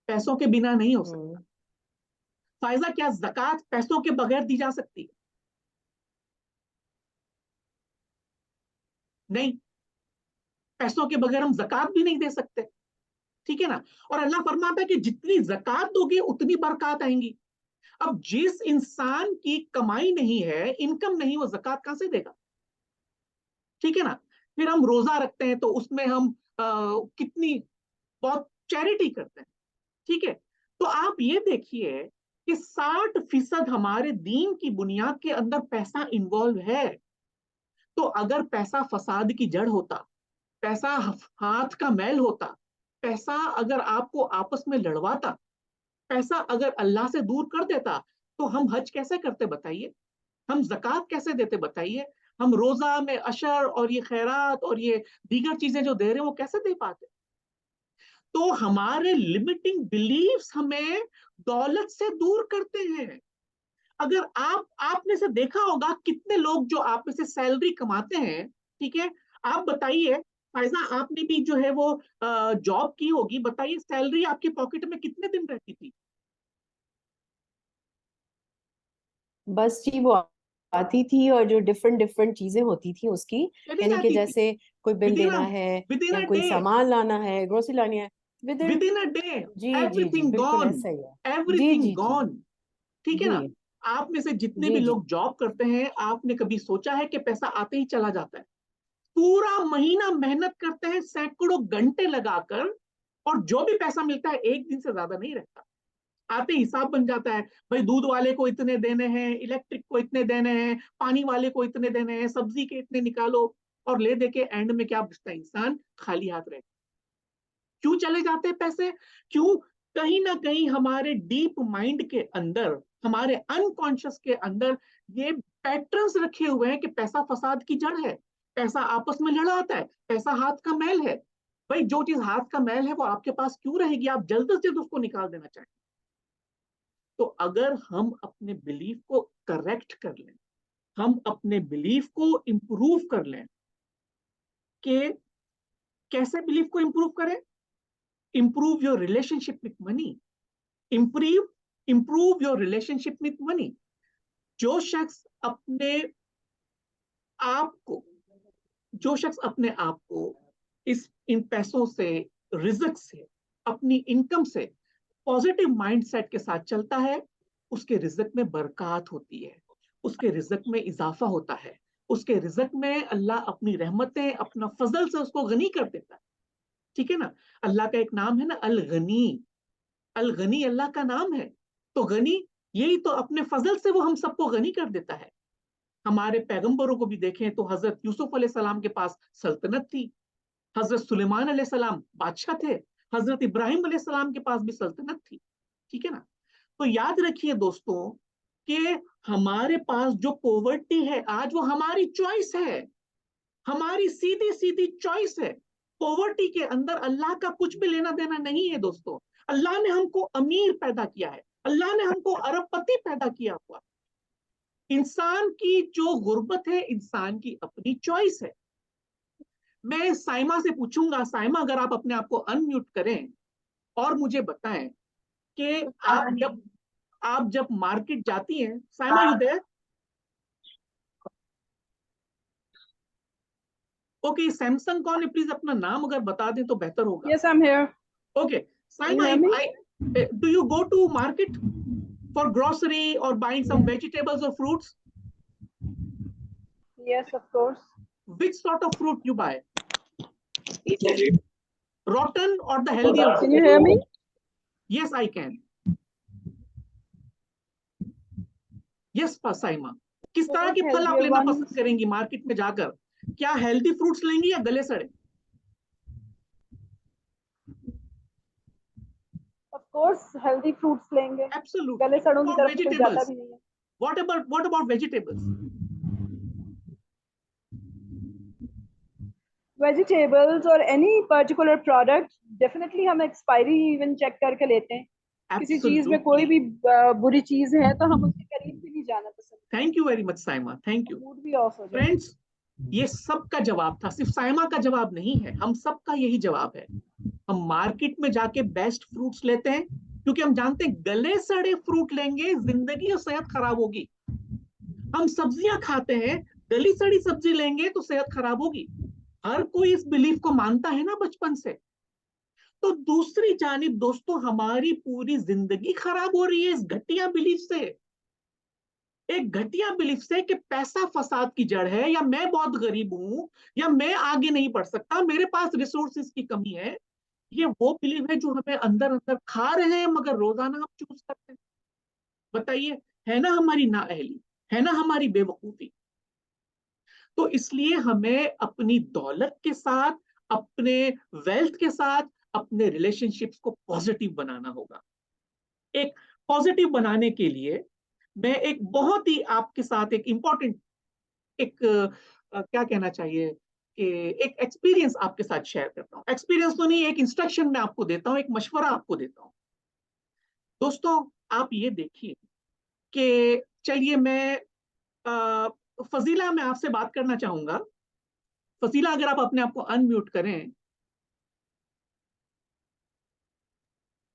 पैसों के बिना नहीं हो सकता। हम्म। फायजा क्या ज़कात पैसों के बगैर दी जा सकती है? नहीं, पैसों के बगैर हम ज़कात भी नहीं दे सकते। ठीक है ना? और अल्लाह फरमाता है कि जितनी ज़कात दोगे उतनी बरकत आएंगी। अब जिस इंसान की कमाई नहीं है, इनकम नहीं, वो ज़कात कहां से देगा? ठीक है ना? फिर हम रोजा रखते हैं तो उसमें हम कितनी बहुत चैरिटी करते हैं। ठीक है। तो आप ये देखिए कि 60% हमारे दीन की बुनियाद के अंदर पैसा इन्वॉल्व है। तो अगर पैसा फसाद की जड़ होता, पैसा हाथ का मैल होता, पैसा अगर आपको आपस में लड़वाता, पैसा अगर अल्लाह से दूर कर देता, तो हम हज कैसे करते बताइए? हम जक़ात कैसे देते बताइए? हम रोजा में अशर और ये खैरात और ये दीगर चीजें जो दे रहे हैं वो कैसे दे पाते? तो हमारे लिमिटिंग बिलीव्स हमें दौलत से दूर करते हैं। अगर आपने से देखा होगा कितने लोग जो आप में से सैलरी कमाते हैं, ठीक है? आप बताइए, फायजा आपने भी जो है वो जॉब की होगी, बताइए सैलरी आपकी पॉकेट में कितने दिन रहती थी? बस जी वो आती थी और जो डिफरेंट डिफरेंट चीजें होती थी उसकी, चली यानी कि जाती थी जैसे कोई बिल विद इन देना है विद इन या अ कोई डे। सामान लाना है, ग्रोसरी लानी है, within. Within a day जी जी जी एवरीथिंग बिल्कुल गॉन। ऐसा ही है। जी एवरीथिंग जी जी गॉन। ठीक है जी ना? आप में से जितने भी जी जी लोग जॉब करते हैं, आपने कभी सोचा है कि पैसा आते ही चला जाता है? पूरा महीना मेहनत करते हैं सैकड़ों घंटे लगाकर, और जो भी पैसा मिलता है एक दिन से ज्यादा नहीं रहता। आते ही हिसाब बन जाता है, भाई दूध वाले को इतने देने हैं, इलेक्ट्रिक को इतने देने हैं, पानी वाले को इतने देने हैं, सब्जी के इतने निकालो, और ले दे के एंड में क्या बचता है? इंसान खाली हाथ रहे। क्यों चले जाते हैं पैसे? क्यों? कहीं ना कहीं हमारे डीप माइंड के अंदर, हमारे अनकॉन्शियस के अंदर ये पैटर्न्स रखे हुए हैं कि पैसा फसाद की जड़ है, पैसा आपस में लड़ाता है, पैसा हाथ का मैल है। भाई जो चीज हाथ का मैल है वो आपके पास क्यों रहेगी? आप जल्द से जल्द उसको निकाल देना चाहिए। तो अगर हम अपने बिलीफ को करेक्ट कर लें, हम अपने बिलीफ को इंप्रूव कर लें, कि कैसे बिलीफ को इंप्रूव करें? Improve your relationship with money. Improve improve your relationship with money. जो शख्स अपने आप को जो शख्स अपने आप को इस इन पैसों से, रिज्क से, अपनी इनकम से पॉजिटिव माइंडसेट के साथ चलता है, उसके रिज्क में बरकत होती है, उसके रिज्क में इजाफा होता है, उसके रिज्क में अल्लाह अपनी रहमतें, अपना फजल से उसको गनी कर देता है। ठीक है ना? अल्लाह का एक नाम है ना, अल गनी। अल गनी अल्लाह का नाम है। तो गनी, यही तो अपने फजल से वो हम सबको गनी कर देता है। हमारे पैगंबरों को भी देखें तो हजरत यूसुफ अलैहिस्सलाम के पास सल्तनत थी, हजरत सुलेमान अलैहिस्सलाम बादशाह थे, हजरत इब्राहिम अलैहिस्सलाम के पास भी सल्तनत थी। ठीक है ना? तो याद रखिए दोस्तों कि हमारे पास जो पॉवर्टी है आज, वो हमारी चॉइस है, हमारी सीधी सीधी चॉइस है। पॉवर्टी के अंदर अल्लाह का कुछ भी लेना देना नहीं है दोस्तों। अल्लाह ने हमको अमीर पैदा किया है, अल्लाह ने हमको अरबपति पैदा किया हुआ। इंसान की जो गुर्बत है, इंसान की अपनी चॉइस है। मैं साइमा से पूछूंगा, साइमा अगर आप अपने आप को अनम्यूट करें और मुझे बताएं कि आप जब मार्केट जाती हैं, Saima you there? Okay, Samsung कौन है, प्लीज अपना नाम अगर बता दें तो बेहतर होगा। Yes, I'm here. Okay, Can you Saima, hear me? do you go to market for grocery or buying some vegetables or fruits? Yes, of course. Which sort of fruit you buy? Rotten or the healthier Can one? you hear me? Yes, I can. Yes, Saima, किस तरह के फल आप Healthier लेना ones. पसंद करेंगी market में जाकर? क्या हेल्दी फ्रूट्स लेंगी या गले सड़े? Of course, healthy fruits लेंगे. Absolutely. गले सड़ों की What तरफ कोई जाता vegetables? भी नहीं है. What about vegetables? Vegetables or any particular product, definitely हम expiry even check करके लेते हैं. किसी चीज में कोई Absolutely. भी बुरी चीज है तो हम उसके करीब भी नहीं जाना पसंद. Thank you very much, Saima. Thank you. Mood भी ऑफ हो जाए. फ्रेंड्स, ये सबका जवाब था, सिर्फ साइमा का जवाब नहीं है, हम सबका यही जवाब है। हम मार्केट में जाके बेस्ट फ्रूट्स लेते हैं क्योंकि हम जानते हैं गले सड़े फ्रूट लेंगे जिंदगी और सेहत खराब होगी। हम सब्जियां खाते हैं, गली सड़ी सब्जी लेंगे तो सेहत खराब होगी। हर कोई इस बिलीफ को मानता है ना बचपन से। तो दूसरी जानिब दोस्तों, हमारी पूरी जिंदगी खराब हो रही है इस घटिया बिलीफ से। एक घटिया बिलीफ से कि पैसा फसाद की जड़ है, या मैं बहुत गरीब हूं, या मैं आगे नहीं बढ़ सकता, मेरे पास रिसोर्सेज की कमी है। ये वो बिलीफ है जो हमें अंदर अंदर खा रहे हैं, मगर रोजाना हम चूज करते हैं। बताइए, है ना हमारी नाअहली, है ना हमारी बेवकूफी। तो इसलिए हमें अपनी दौलत के साथ, अपने वेल्थ के साथ, अपने रिलेशनशिप्स को पॉजिटिव बनाना होगा। एक पॉजिटिव बनाने के लिए मैं एक बहुत ही आपके साथ एक इंपॉर्टेंट, एक क्या कहना चाहिए कि एक एक्सपीरियंस आपके साथ शेयर करता हूँ। एक्सपीरियंस तो नहीं, एक इंस्ट्रक्शन मैं आपको देता हूँ, एक मशवरा आपको देता हूँ। दोस्तों, आप ये देखिए कि चलिए मैं फजीला, मैं आपसे बात करना चाहूंगा। फजीला, अगर आप अपने आप को अनम्यूट करें।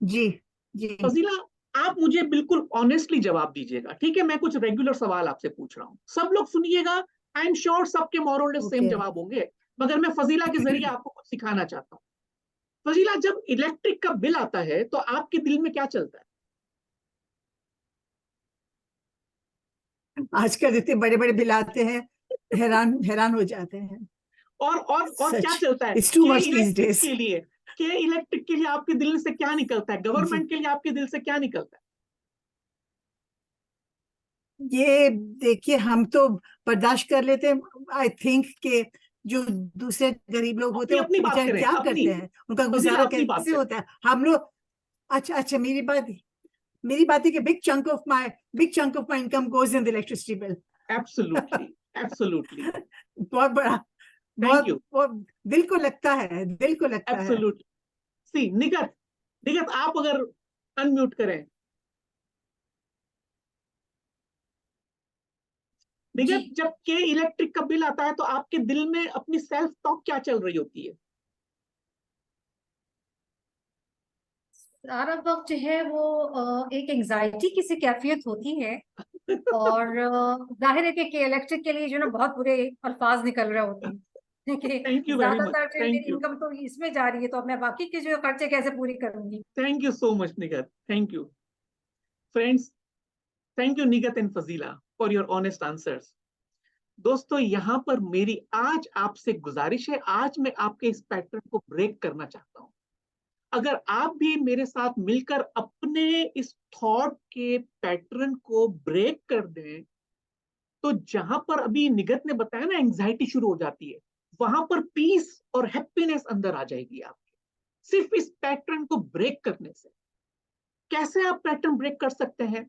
जी जी फजीला, आप मुझे बिल्कुल ऑनेस्टली जवाब दीजिएगा, ठीक है? मैं कुछ रेगुलर सवाल आपसे पूछ रहा हूँ, सब लोग सुनिएगा। आई एम श्योर सबके मोरल सेम ओके जवाब होंगे, मगर मैं फजीला के जरिए आपको कुछ सिखाना चाहता हूँ। फजीला, जब इलेक्ट्रिक का बिल आता है तो आपके दिल में क्या चलता है? आजकल इतने बड़े बड़े बिल आते हैं, हैरान हैरान हो जाते हैं। और क्या सच, चलता है इट्स टू कि मच दीज इलेक्ट्रिक डेज। के लिए, कि इलेक्ट्रिक के लिए आपके दिल से क्या निकलता है? जी, गवर्नमेंट के लिए आपके दिल से क्या निकलता है? ये देखिए, हम तो बर्दाश्त कर लेते हैं। आई थिंक कि जो दूसरे गरीब लोग होते अपनी हैं अपनी वो बात बेचारे करें, क्या अपनी। करते हैं, उनका फजीला, गुजारा अपनी बात कैसे करें। होता है। हम लोग, अच्छा अच्छा, मेरी बात है कि big chunk of my income goes in the electricity bill. Absolutely, absolutely. बहुत बड़ा, थैंक बहुत यू। बहुत दिल को लगता है, दिल को लगता है। एब्सोल्युटली। सी निगत, निगत आप अगर अनम्यूट करें। जी, निगत, जब के इलेक्ट्रिक का बिल आता है तो आपके दिल में अपनी सेल्फ टॉक क्या चल रही होती है? सारा वक्त जो है वो एक एंजाइटी की सी कैफियत होती है। और जाहिर है कि इलेक्ट्रिक के लिए जो ना बहुत बुरे अल्फाज निकल रहे होते हैं थैंक कि यू वेरी मच, ज्यादातर जो थैंक मेरी यू, इनकम तो इसमें जा रही है, तो अब मैं बाकी के जो खर्चे कैसे पूरी करूंगी। Thank you so much निगत, thank you. Friends, thank you निगत and Fazila for your honest answers. दोस्तों, यहाँ पर मेरी आज आपसे गुजारिश है, आज मैं आपके इस पैटर्न को ब्रेक करना चाहता हूँ। अगर आप भी मेरे साथ मिलकर अपने इस थॉट के पैटर्न को ब्रेक कर दें, तो जहां पर अभी निगत ने बताया ना एंजाइटी शुरू हो जाती है, वहां पर पीस और हैप्पीनेस अंदर आ जाएगी आपके, सिर्फ इस पैटर्न को ब्रेक करने से। कैसे आप पैटर्न ब्रेक कर सकते हैं?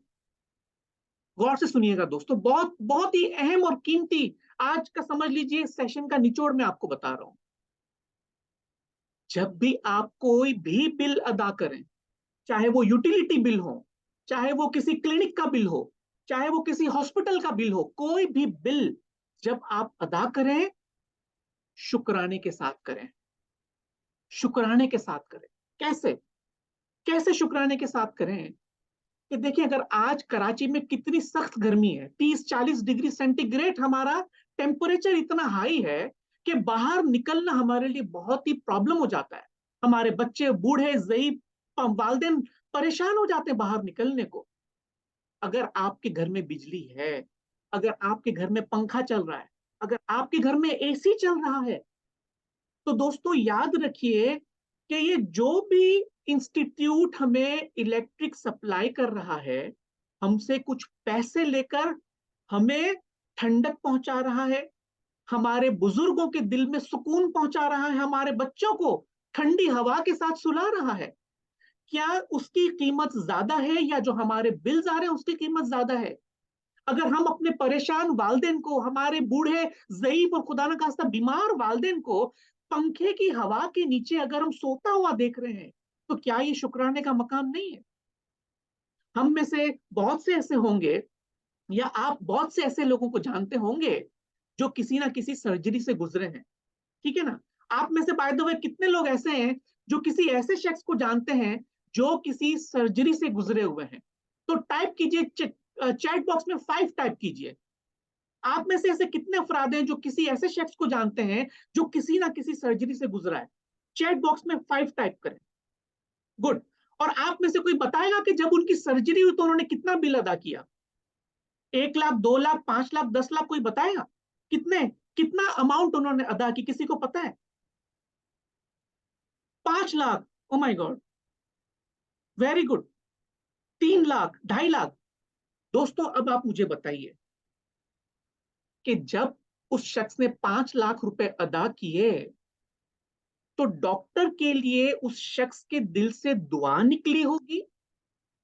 गौर से सुनिएगा दोस्तों, बहुत बहुत ही अहम और कीमती आज का समझ लीजिए सेशन का निचोड़ मैं आपको बता रहा हूं। जब भी आप कोई भी बिल अदा करें, चाहे वो यूटिलिटी बिल हो, चाहे वो किसी क्लिनिक का बिल हो, चाहे वो किसी हॉस्पिटल का बिल हो, कोई भी बिल जब आप अदा करें, शुक्राने के साथ करें, शुक्राने के साथ करें। कैसे कैसे शुक्राने के साथ करें? कि देखिए, अगर आज कराची में कितनी सख्त गर्मी है, 30-40 डिग्री सेंटीग्रेड हमारा टेम्परेचर इतना हाई है कि बाहर निकलना हमारे लिए बहुत ही प्रॉब्लम हो जाता है। हमारे बच्चे, बूढ़े, ज़ईफ, वालिदैन परेशान हो जाते हैं बाहर निकलने को। अगर आपके घर में बिजली है, अगर आपके घर में पंखा चल रहा है, अगर आपके घर में एसी चल रहा है, तो दोस्तों याद रखिए कि ये जो भी इंस्टीट्यूट हमें इलेक्ट्रिक सप्लाई कर रहा है, हमसे कुछ पैसे लेकर हमें ठंडक पहुंचा रहा है, हमारे बुजुर्गों के दिल में सुकून पहुंचा रहा है, हमारे बच्चों को ठंडी हवा के साथ सुला रहा है। क्या उसकी कीमत ज्यादा है या जो हमारे बिल्स आ रहे हैं उसकी कीमत ज्यादा है? अगर हम अपने परेशान वालिदैन को, हमारे बूढ़े, ज़ईफ और खुदा न खास्ता बीमार वालिदैन को पंखे की हवा के नीचे अगर हम सोता हुआ देख रहे हैं, तो क्या ये शुक्राने का मकाम नहीं है? हम में से बहुत से ऐसे होंगे, या आप बहुत से ऐसे लोगों को जानते होंगे जो किसी ना किसी सर्जरी से गुजरे हैं, ठीक है ना? आप में से बाय द वे कितने लोग ऐसे हैं जो किसी ऐसे शख्स को जानते हैं जो किसी सर्जरी से गुजरे हुए हैं? तो टाइप कीजिए, चैट बॉक्स में 5 टाइप कीजिए। आप में से ऐसे कितने अफराद हैं जो किसी ऐसे शख्स को जानते हैं जो किसी ना किसी सर्जरी से गुजरा है? चैट बॉक्स में 5 टाइप करें। गुड। और आप में से कोई बताएगा कि जब उनकी सर्जरी हुई तो उन्होंने कितना बिल अदा किया? 1 लाख, 2 लाख, 5 लाख, 10 लाख? कोई बताएगा कितना अमाउंट उन्होंने अदा की? किसी को पता है? 5 lakh? Oh my God, very good. 3 lakh, 2.5 lakh? दोस्तों, अब आप मुझे बताइए कि जब उस शख्स ने 5 लाख रुपए अदा किए, तो डॉक्टर के लिए उस शख्स के दिल से दुआ निकली होगी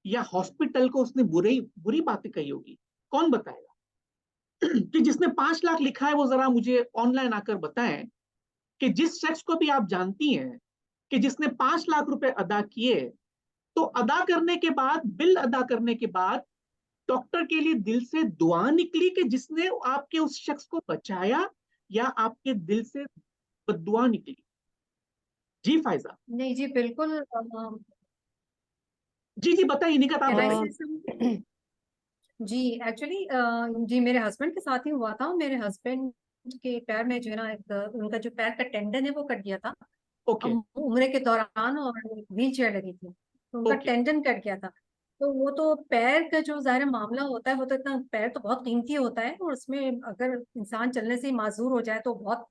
या हॉस्पिटल को उसने बुरी बातें कही होगी? कौन बताएगा? कि जिसने 5 लाख लिखा है वो जरा मुझे ऑनलाइन आकर बताएं कि जिस शख्स को भी आप जानती हैं कि जिसने 5 लाख रुपए अदा किए, तो अदा करने के बाद, बिल अदा करने के बाद डॉक्टर के लिए दिल से दुआ निकली कि जिसने आपके उस शख्स को बचाया, या आपके दिल से बद्दुआ निकली? जी फायजा। नहीं जी, बिल्कुल। जी जी बताइए, निकट आप बताइए। एनालिसिस जी, एक्चुअली जी मेरे हस्बैंड के साथ ही हुआ था। मेरे हस्बैंड के पैर में जो है ना, उनका जो पैर का टेंडन है वो कट गया था ओके उम्र के दौरान, और व्हील चेयर लगी थी तो उनका ओके टेंडन कट गया था। तो वो तो पैर का जो ज़ाहिर मामला होता है, वो तो इतना, पैर तो बहुत कीमती होता है, और उसमें अगर इंसान चलने से ही माजूर हो जाए तो बहुत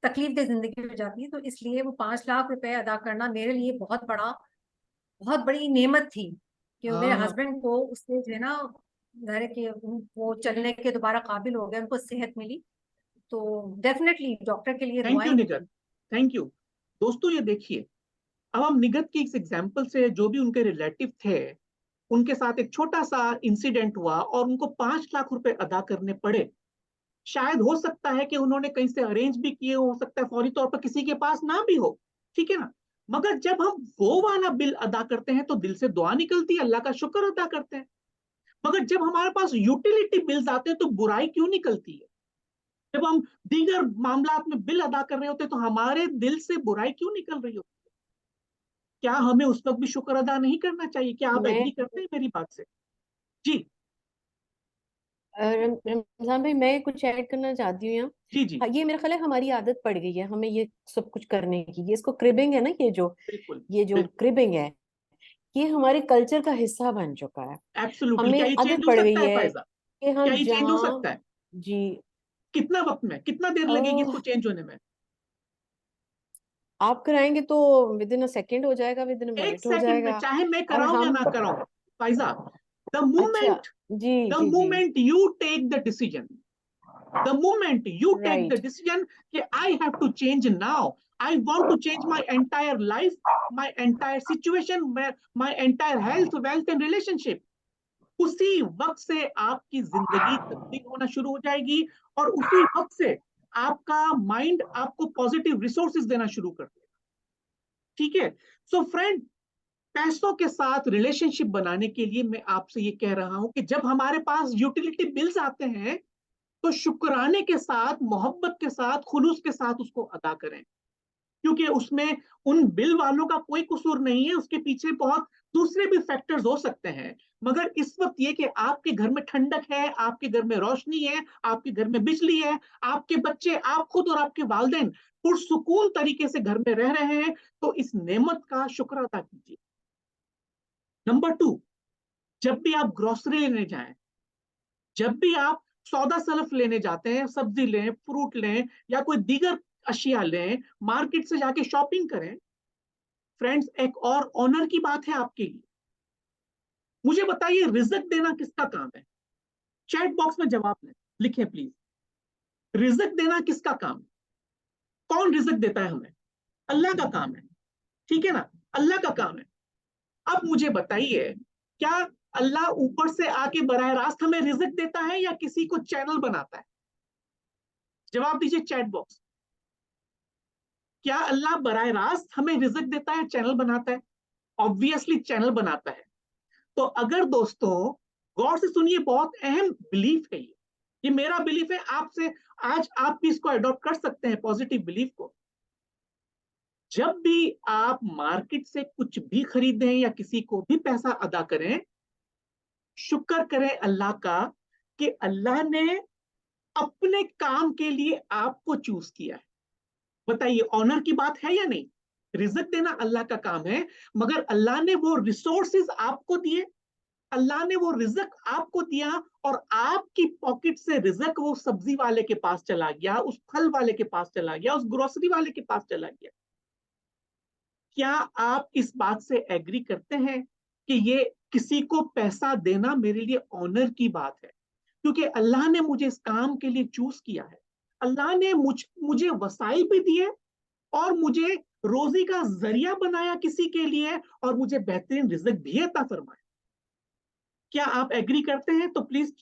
तकलीफ दे जिंदगी हो जाती है। तो इसलिए वो 5 लाख रुपए अदा करना मेरे लिए बहुत बड़ी नेमत थी कि मेरे हाँ। हस्बैंड को उससे जो है ना, ज़ाहिर है कि वो चलने के दोबारा काबिल हो गए, उनको सेहत मिली। तो डेफिनेटली डॉक्टर के लिए थैंक यू दुआएं निगत, होती। Thank you. दोस्तों ये देखिए, अब हम निगत की इस एग्जाम्पल से, जो भी उनके रिलेटिव थे, उनके साथ एक छोटा सा इंसिडेंट हुआ और उनको 5 लाख रुपए अदा करने पड़े। शायद हो सकता है कि उन्होंने कहीं से अरेंज भी किए, हो सकता है फौरी तौर पर किसी के पास ना भी हो, ठीक है ना? मगर जब हम वो वाला बिल अदा करते हैं तो दिल से दुआ निकलती है, अल्लाह का शुक्र अदा करते हैं। मगर जब हमारे पास यूटिलिटी बिल्स आते हैं तो बुराई क्यों निकलती है? जब हम दीगर मामलात में बिल अदा कर रहे होते हैं तो हमारे दिल से बुराई क्यों निकल रही होती है? क्या हमें उस वक्त भी शुक्र अदा नहीं करना चाहिए? क्या आप मैं एग्री करते हैं मेरी बात से? जी रमजान भाई, मैं कुछ ऐड करना चाहती हूँ यहाँ। जी जी। हाँ, ये मेरा ख्याल है हमारी आदत पड़ गई है हमें ये सब कुछ करने की। ये इसको क्रिबिंग है ना, बिल्कुल ये जो बिल्कुल। क्रिबिंग है, ये हमारे कल्चर का हिस्सा बन चुका है। एब्सोल्युटली। क्या हमें ये चेंज आदत हो पड़ सकता गई है है फायजा? कि क्या हम ये चेंज हो जहाँ, सकता है? जी, कितना वक्त में, कितना देर लगेगी इसको चेंज होने में? आप कराएंगे तो विद इन अ सेकेंड हो जाएगा, विद इन अ एक मिनट हो सेकंड में, जाएगा। चाहे मैं और कराऊं या हम, ना कराऊं फायजा, द अच्छा, मोमेंट जी द जी जी, moment you take the decision, the moment you take the right, decision that I have to change now, I want to change my entire life, my entire situation, my entire health, wealth and relationship, उसी वक्त से आपकी जिंदगी तब्दील होना शुरू हो जाएगी, और उसी वक्त से आपका माइंड आपको पॉजिटिव रिसोर्सेज देना शुरू कर देगा। ठीक है? सो फ्रेंड, पैसों के साथ रिलेशनशिप बनाने के लिए मैं आपसे ये कह रहा हूं कि जब हमारे पास यूटिलिटी बिल्स आते हैं तो शुक्राने के साथ, मोहब्बत के साथ, खुलूस के साथ उसको अदा करें, क्योंकि उसमें उन बिल वालों का कोई कसूर नहीं है, उसके पीछे बहुत दूसरे भी फैक्टर्स हो सकते हैं। मगर इस वक्त ये कि आपके घर में ठंडक है, आपके घर में रोशनी है, आपके घर में बिजली है, आपके बच्चे, आप खुद और आपके वालिदैन पुरसुकून तरीके से घर में रह रहे हैं, तो इस नेमत का शुक्र अदा कीजिए। नंबर 2, जब भी आप ग्रोसरी लेने जाएं, जब भी आप सौदा सलफ लेने जाते हैं, सब्जी लें, फ्रूट लें या कोई दीगर अशिया लें, मार्केट से जाके शॉपिंग करें, फ्रेंड्स एक और ऑनर की बात है आपके लिए। मुझे बताइए, रिजक देना किसका काम है? चैट बॉक्स में जवाब लें, लिखें प्लीज। रिजक देना किसका काम है? कौन रिजक देता है हमें? अल्लाह का काम है, ठीक है ना? अल्लाह का काम है। अब मुझे बताइए, क्या अल्लाह ऊपर से आके बराह रास्त हमें रिजक देता है या किसी को चैनल बनाता है? जवाब दीजिए चैट बॉक्स। क्या अल्लाह बराह रास्त हमें रिजक देता है, चैनल बनाता है? ऑब्वियसली चैनल बनाता है। तो अगर दोस्तों गौर से सुनिए, बहुत अहम बिलीफ है ये मेरा बिलीफ है, आपसे आज आप भी इसको अडॉप्ट कर सकते हैं, पॉजिटिव बिलीफ को। जब भी आप मार्केट से कुछ भी खरीदें या किसी को भी पैसा अदा करें, शुक्र करें अल्लाह का कि अल्लाह ने अपने काम के लिए आपको चूज किया है। बताइए, ऑनर की बात है या नहीं? रिजक देना अल्लाह का काम है, मगर अल्लाह ने वो रिसोर्सेज आपको दिए, अल्लाह ने वो रिजक आपको दिया, और आपकी पॉकेट से रिजक वो सब्जी वाले के पास चला गया, उस फल वाले के पास चला गया, उस ग्रोसरी वाले के पास चला गया। क्या आप इस बात से एग्री करते हैं कि ये किसी को पैसा देना मेरे लिए ऑनर की बात है? क्योंकि अल्लाह ने मुझे इस काम के लिए चूज किया है, अल्लाह ने मुझे वसाइल भी दिए और मुझे रोजी का जरिया बनाया किसी के लिए, और मुझे बेहतरीन रिजक भी अता फरमाया। क्या आप एग्री करते हैं? तो प्लीज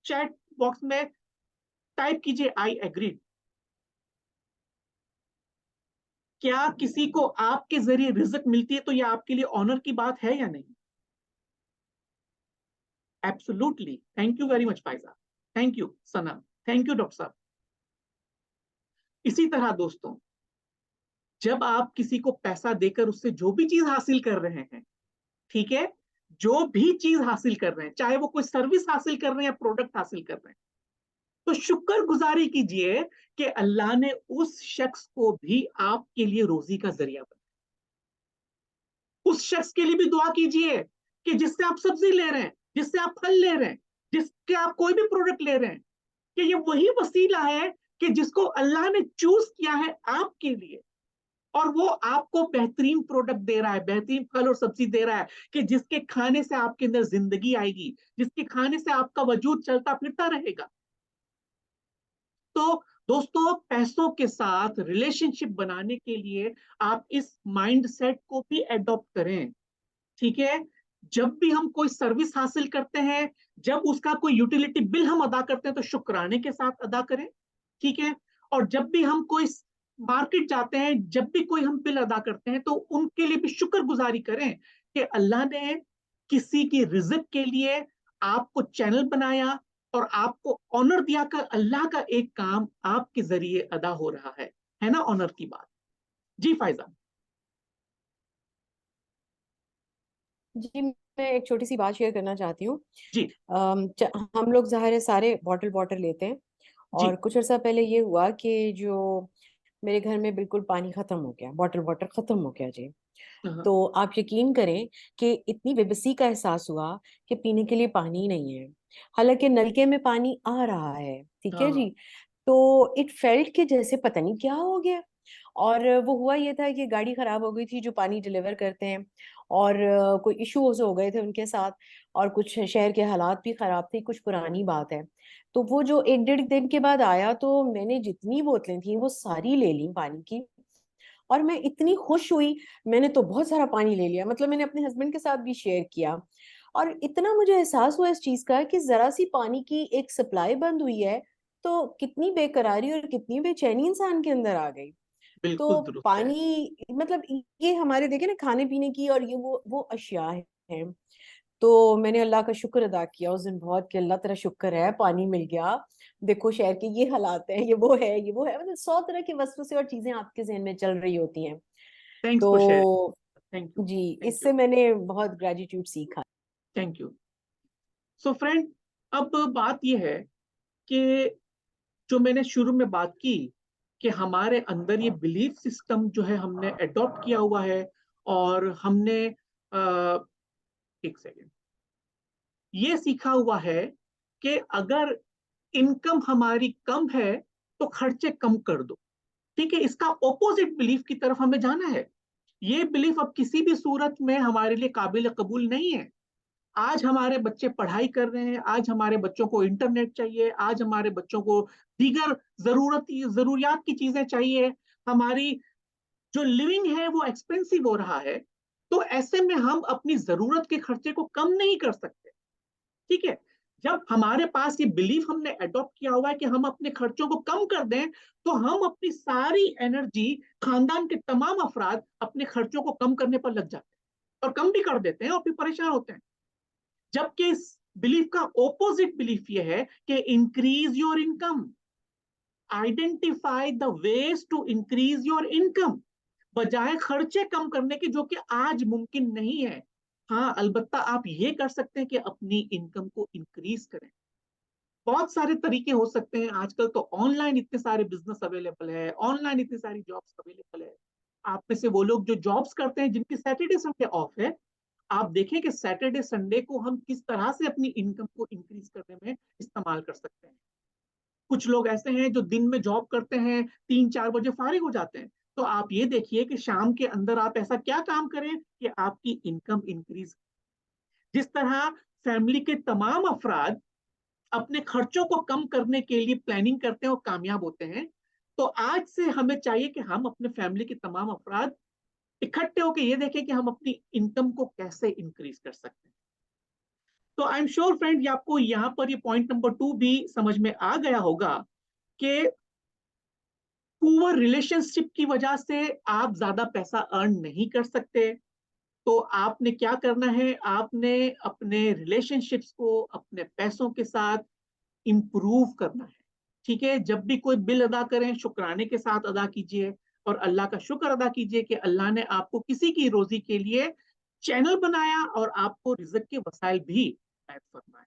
चैट बॉक्स में टाइप कीजिए आई एग्री। क्या किसी को आपके जरिए रिजक मिलती है तो यह आपके लिए ऑनर की बात है या नहीं? Absolutely. Thank you very much भाई साहब, thank you Sana, thank you doctor साहब। इसी तरह दोस्तों, जब आप किसी को पैसा देकर उससे जो भी चीज हासिल कर रहे हैं, ठीक है, जो भी चीज हासिल कर रहे हैं, चाहे वो कोई सर्विस हासिल कर रहे हैं या प्रोडक्ट हासिल कर रहे हैं, तो शुक्र गुजारी कीजिए कि अल्लाह ने उस शख्स को भी आपके लिए रोजी का जरिया बनाया। उस शख्स के लिए भी दुआ कीजिए कि जिससे आप सब्जी ले रहे हैं, जिससे आप फल ले रहे हैं, जिसके आप कोई भी प्रोडक्ट ले रहे हैं, कि ये वही वसीला है कि जिसको अल्लाह ने चूज किया है आपके लिए, और वो आपको बेहतरीन प्रोडक्ट दे रहा है, बेहतरीन फल और सब्जी दे रहा है, कि जिसके खाने से आपके अंदर जिंदगी आएगी, जिसके खाने से आपका वजूद चलता फिरता रहेगा। तो दोस्तों, पैसों के साथ रिलेशनशिप बनाने के लिए आप इस माइंडसेट को भी एडॉप्ट करें, ठीक है? जब भी हम कोई सर्विस हासिल करते हैं, जब उसका कोई यूटिलिटी बिल हम अदा करते हैं, तो शुक्राने के साथ अदा करें, ठीक है? और जब भी हम कोई मार्केट जाते हैं, जब भी कोई हम बिल अदा करते हैं, तो उनके लिए भी शुक्रगुजारी करें कि अल्लाह ने किसी की रिज़्क के लिए आपको चैनल बनाया और आपको ऑनर दिया कर अल्लाह का एक काम आपके जरिए अदा हो रहा है ना? ऑनर की बात। जी फायजा। जी, मैं एक छोटी सी बात शेयर करना चाहती हूँ। जी हम लोग ज़ाहिर है सारे बॉटल लेते हैं, जी और कुछ अर्सा पहले ये हुआ कि जो मेरे घर में बिल्कुल पानी खत्म हो गया, वाटर खत्म हो गया जी। हाँ, तो आप यकीन करें कि इतनी बेबसी का एहसास हुआ कि पीने के लिए पानी ही नहीं है, हालांकि नलके में पानी आ रहा है, ठीक है हाँ, जी। तो इट फेल्ट कि जैसे पता नहीं क्या हो गया। और वो हुआ ये था कि गाड़ी खराब हो गई थी जो पानी डिलीवर करते हैं, और कोई इश्यूज हो गए थे उनके साथ, और कुछ शहर के हालात भी खराब थे, कुछ पुरानी बात है। तो वो जो 1-1.5 दिन के बाद आया, तो मैंने जितनी बोतलें थी वो सारी ले ली पानी की, और मैं इतनी खुश हुई। मैंने तो बहुत सारा पानी ले लिया, मतलब मैंने अपने हस्बैंड के साथ भी शेयर किया। और इतना मुझे एहसास हुआ इस चीज का कि जरा सी पानी की एक सप्लाई बंद हुई है तो कितनी बेकरारी और कितनी बेचैनी इंसान के अंदर आ गई। बिल्कुल तो दुरुस्त है। पानी मतलब ये हमारे देखे ना खाने पीने की और ये वो अशिया है। तो मैंने अल्लाह का शुक्र अदा किया उस दिन बहुत कि अल्लाह तेरा शुक्र है पानी मिल गया। देखो शहर के ये हालात हैं, ये वो है, ये वो है, मतलब 100 तरह की वसवसे और चीजें आपके जहन में चल रही होती हैं। Thanks for sharing. तो थैंक यू। जी, थैंक इससे यू। मैंने बहुत ग्रेटिट्यूड सीखा। Thank you. सो फ्रेंड, अब बात ये है कि जो मैंने शुरू में बात की कि हमारे अंदर ये बिलीफ सिस्टम जो है हमने अडॉप्ट किया हुआ है, और हमने एक सेकेंड ये सीखा हुआ है कि अगर इनकम हमारी कम है तो खर्चे कम कर दो। ठीक है, इसका ऑपोजिट बिलीफ की तरफ हमें जाना है। ये बिलीफ अब किसी भी सूरत में हमारे लिए काबिल कबूल नहीं है। आज हमारे बच्चे पढ़ाई कर रहे हैं, आज हमारे बच्चों को इंटरनेट चाहिए, आज हमारे बच्चों को दीगर जरूरियात की चीजें चाहिए, हमारी जो लिविंग है वो एक्सपेंसिव हो रहा है। तो ऐसे में हम अपनी जरूरत के खर्चे को कम नहीं कर सकते। ठीक है, जब हमारे पास ये बिलीफ हमने अडॉप्ट किया हुआ है कि हम अपने खर्चों को कम कर दें, तो हम अपनी सारी एनर्जी, खानदान के तमाम अफराद अपने खर्चों को कम करने पर लग जाते हैं और कम भी कर देते हैं और फिर परेशान होते हैं। जबकि इस बिलीफ का ऑपोजिट बिलीफ ये है कि increase your income, identify the ways to increase your income, बजाय खर्चे कम करने के, जो कि आज मुमकिन नहीं है। हाँ, अलबत्ता आप ये कर सकते हैं कि अपनी इनकम को इंक्रीज करें। बहुत सारे तरीके हो सकते हैं। आजकल तो ऑनलाइन इतने सारे बिजनेस अवेलेबल है, ऑनलाइन इतनी सारी जॉब्स अवेलेबल है। आप में से वो लोग जो जॉब्स करते हैं जिनकी सैटरडे संडे ऑफ है, आप देखें कि सैटरडे संडे को हम किस तरह से अपनी इनकम को इंक्रीज करने में इस्तेमाल कर सकते हैं। कुछ लोग ऐसे हैं जो दिन में जॉब करते हैं, 3-4 बजे फारिग हो जाते हैं। तो आप ये देखिए कि शाम के अंदर आप ऐसा क्या काम करें कि आपकी इनकम इंक्रीज। जिस तरह फैमिली के तमाम अफराद अपने खर्चों को कम करने के लिए प्लानिंग करते हैं और कामयाब होते हैं, तो आज से हमें चाहिए कि हम अपने फैमिली के तमाम अफराद इकट्ठे होकर ये देखें कि हम अपनी इनकम को कैसे इंक्रीज कर सकते हैं। तो आई एम श्योर फ्रेंड, आपको यहाँ पर ये पॉइंट नंबर 2 भी समझ में आ गया होगा कि पुअर रिलेशनशिप की वजह से आप ज्यादा पैसा अर्न नहीं कर सकते। तो आपने क्या करना है, आपने अपने रिलेशनशिप्स को अपने पैसों के साथ इंप्रूव करना है। ठीक है, जब भी कोई बिल अदा करें, शुक्राने के साथ अदा कीजिए और अल्लाह का शुक्र अदा कीजिए कि अल्लाह ने आपको किसी की रोजी के लिए चैनल बनाया और आपको रिज़्क के वसाइल भी ऐड फरमाए।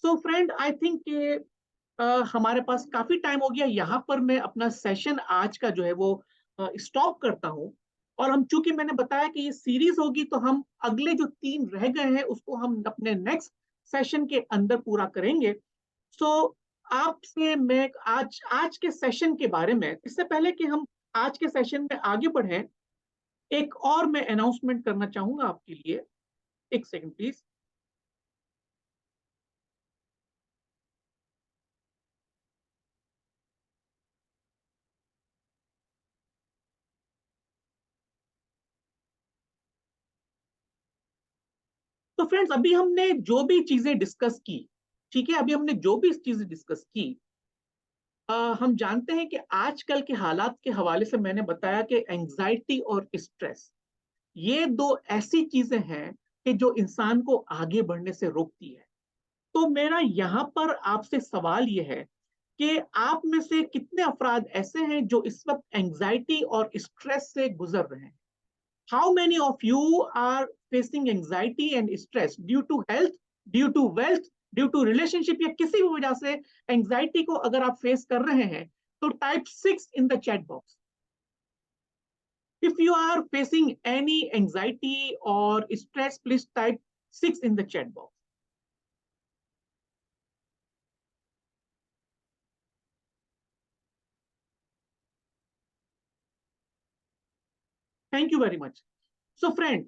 सो फ्रेंड, आई थिंक हमारे पास काफी टाइम हो गया। यहाँ पर मैं अपना सेशन आज का जो है वो स्टॉप करता हूँ। और हम, चूंकि मैंने बताया कि ये सीरीज होगी, तो हम अगले जो 3 रह गए हैं उसको हम अपने नेक्स्ट सेशन के अंदर पूरा करेंगे। सो आपसे मैं आज आज के सेशन के बारे में, इससे पहले कि हम आज के सेशन में आगे बढ़ें, एक और मैं अनाउंसमेंट करना चाहूंगा आपके लिए। एक सेकंड प्लीज। तो फ्रेंड्स, अभी हमने जो भी चीजें डिस्कस की, ठीक है, अभी हमने जो भी चीजें डिस्कस की, हम जानते हैं कि आजकल के हालात के हवाले से मैंने बताया कि एंजाइटी और स्ट्रेस, ये 2 ऐसी चीजें हैं कि जो इंसान को आगे बढ़ने से रोकती है। तो मेरा यहाँ पर आपसे सवाल ये है कि आप में से कितने अफराद ऐसे हैं जो इस वक्त एंजाइटी और स्ट्रेस से गुजर रहे हैं? How many of you are facing anxiety and stress due to health, due to wealth, due to relationship, या किसी भी वजह से एंजाइटी को अगर आप फेस कर रहे हैं तो type 6 in the chat box. If you are facing any anxiety or stress, please type 6 in the chat box. Thank you very much. So friend,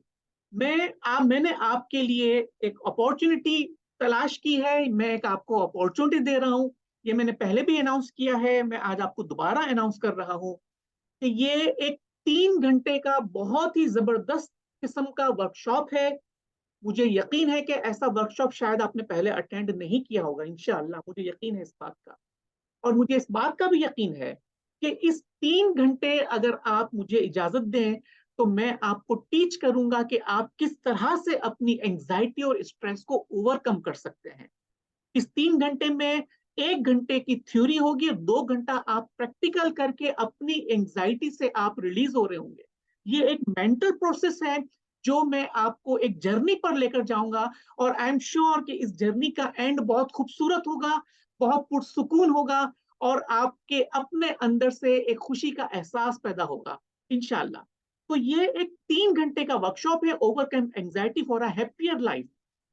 मैंने आपके लिए एक अपॉर्चुनिटी तलाश की है। मैं एक आपको अपॉर्चुनिटी दे रहा हूं। ये मैंने पहले भी अनाउंस किया है, मैं आज आपको दोबारा अनाउंस कर रहा हूं कि ये एक 3 घंटे का बहुत ही जबरदस्त किस्म का वर्कशॉप है। मुझे यकीन है कि ऐसा वर्कशॉप शायद आपने पहले अटेंड नहीं किया होगा। इंशाअल्लाह मुझे यकीन है इस बात का। और मुझे इस बात का भी यकीन है कि इस 3 घंटे अगर आप मुझे इजाजत दें तो मैं आपको टीच करूंगा कि आप किस तरह से अपनी एंजाइटी और स्ट्रेस को ओवरकम कर सकते हैं। इस 3 घंटे में 1 घंटे की थ्योरी होगी, 2 घंटा आप प्रैक्टिकल करके अपनी एंजाइटी से आप रिलीज हो रहे होंगे। ये एक मेंटल प्रोसेस है जो मैं आपको एक जर्नी पर लेकर जाऊंगा, और आई एम श्योर कि इस जर्नी का एंड बहुत खूबसूरत होगा, बहुत पुरसुकून होगा, और आपके अपने अंदर से एक खुशी का एहसास पैदा होगा इंशाल्लाह। तो ये एक 3 घंटे का वर्कशॉप है, overcome anxiety for a happier life.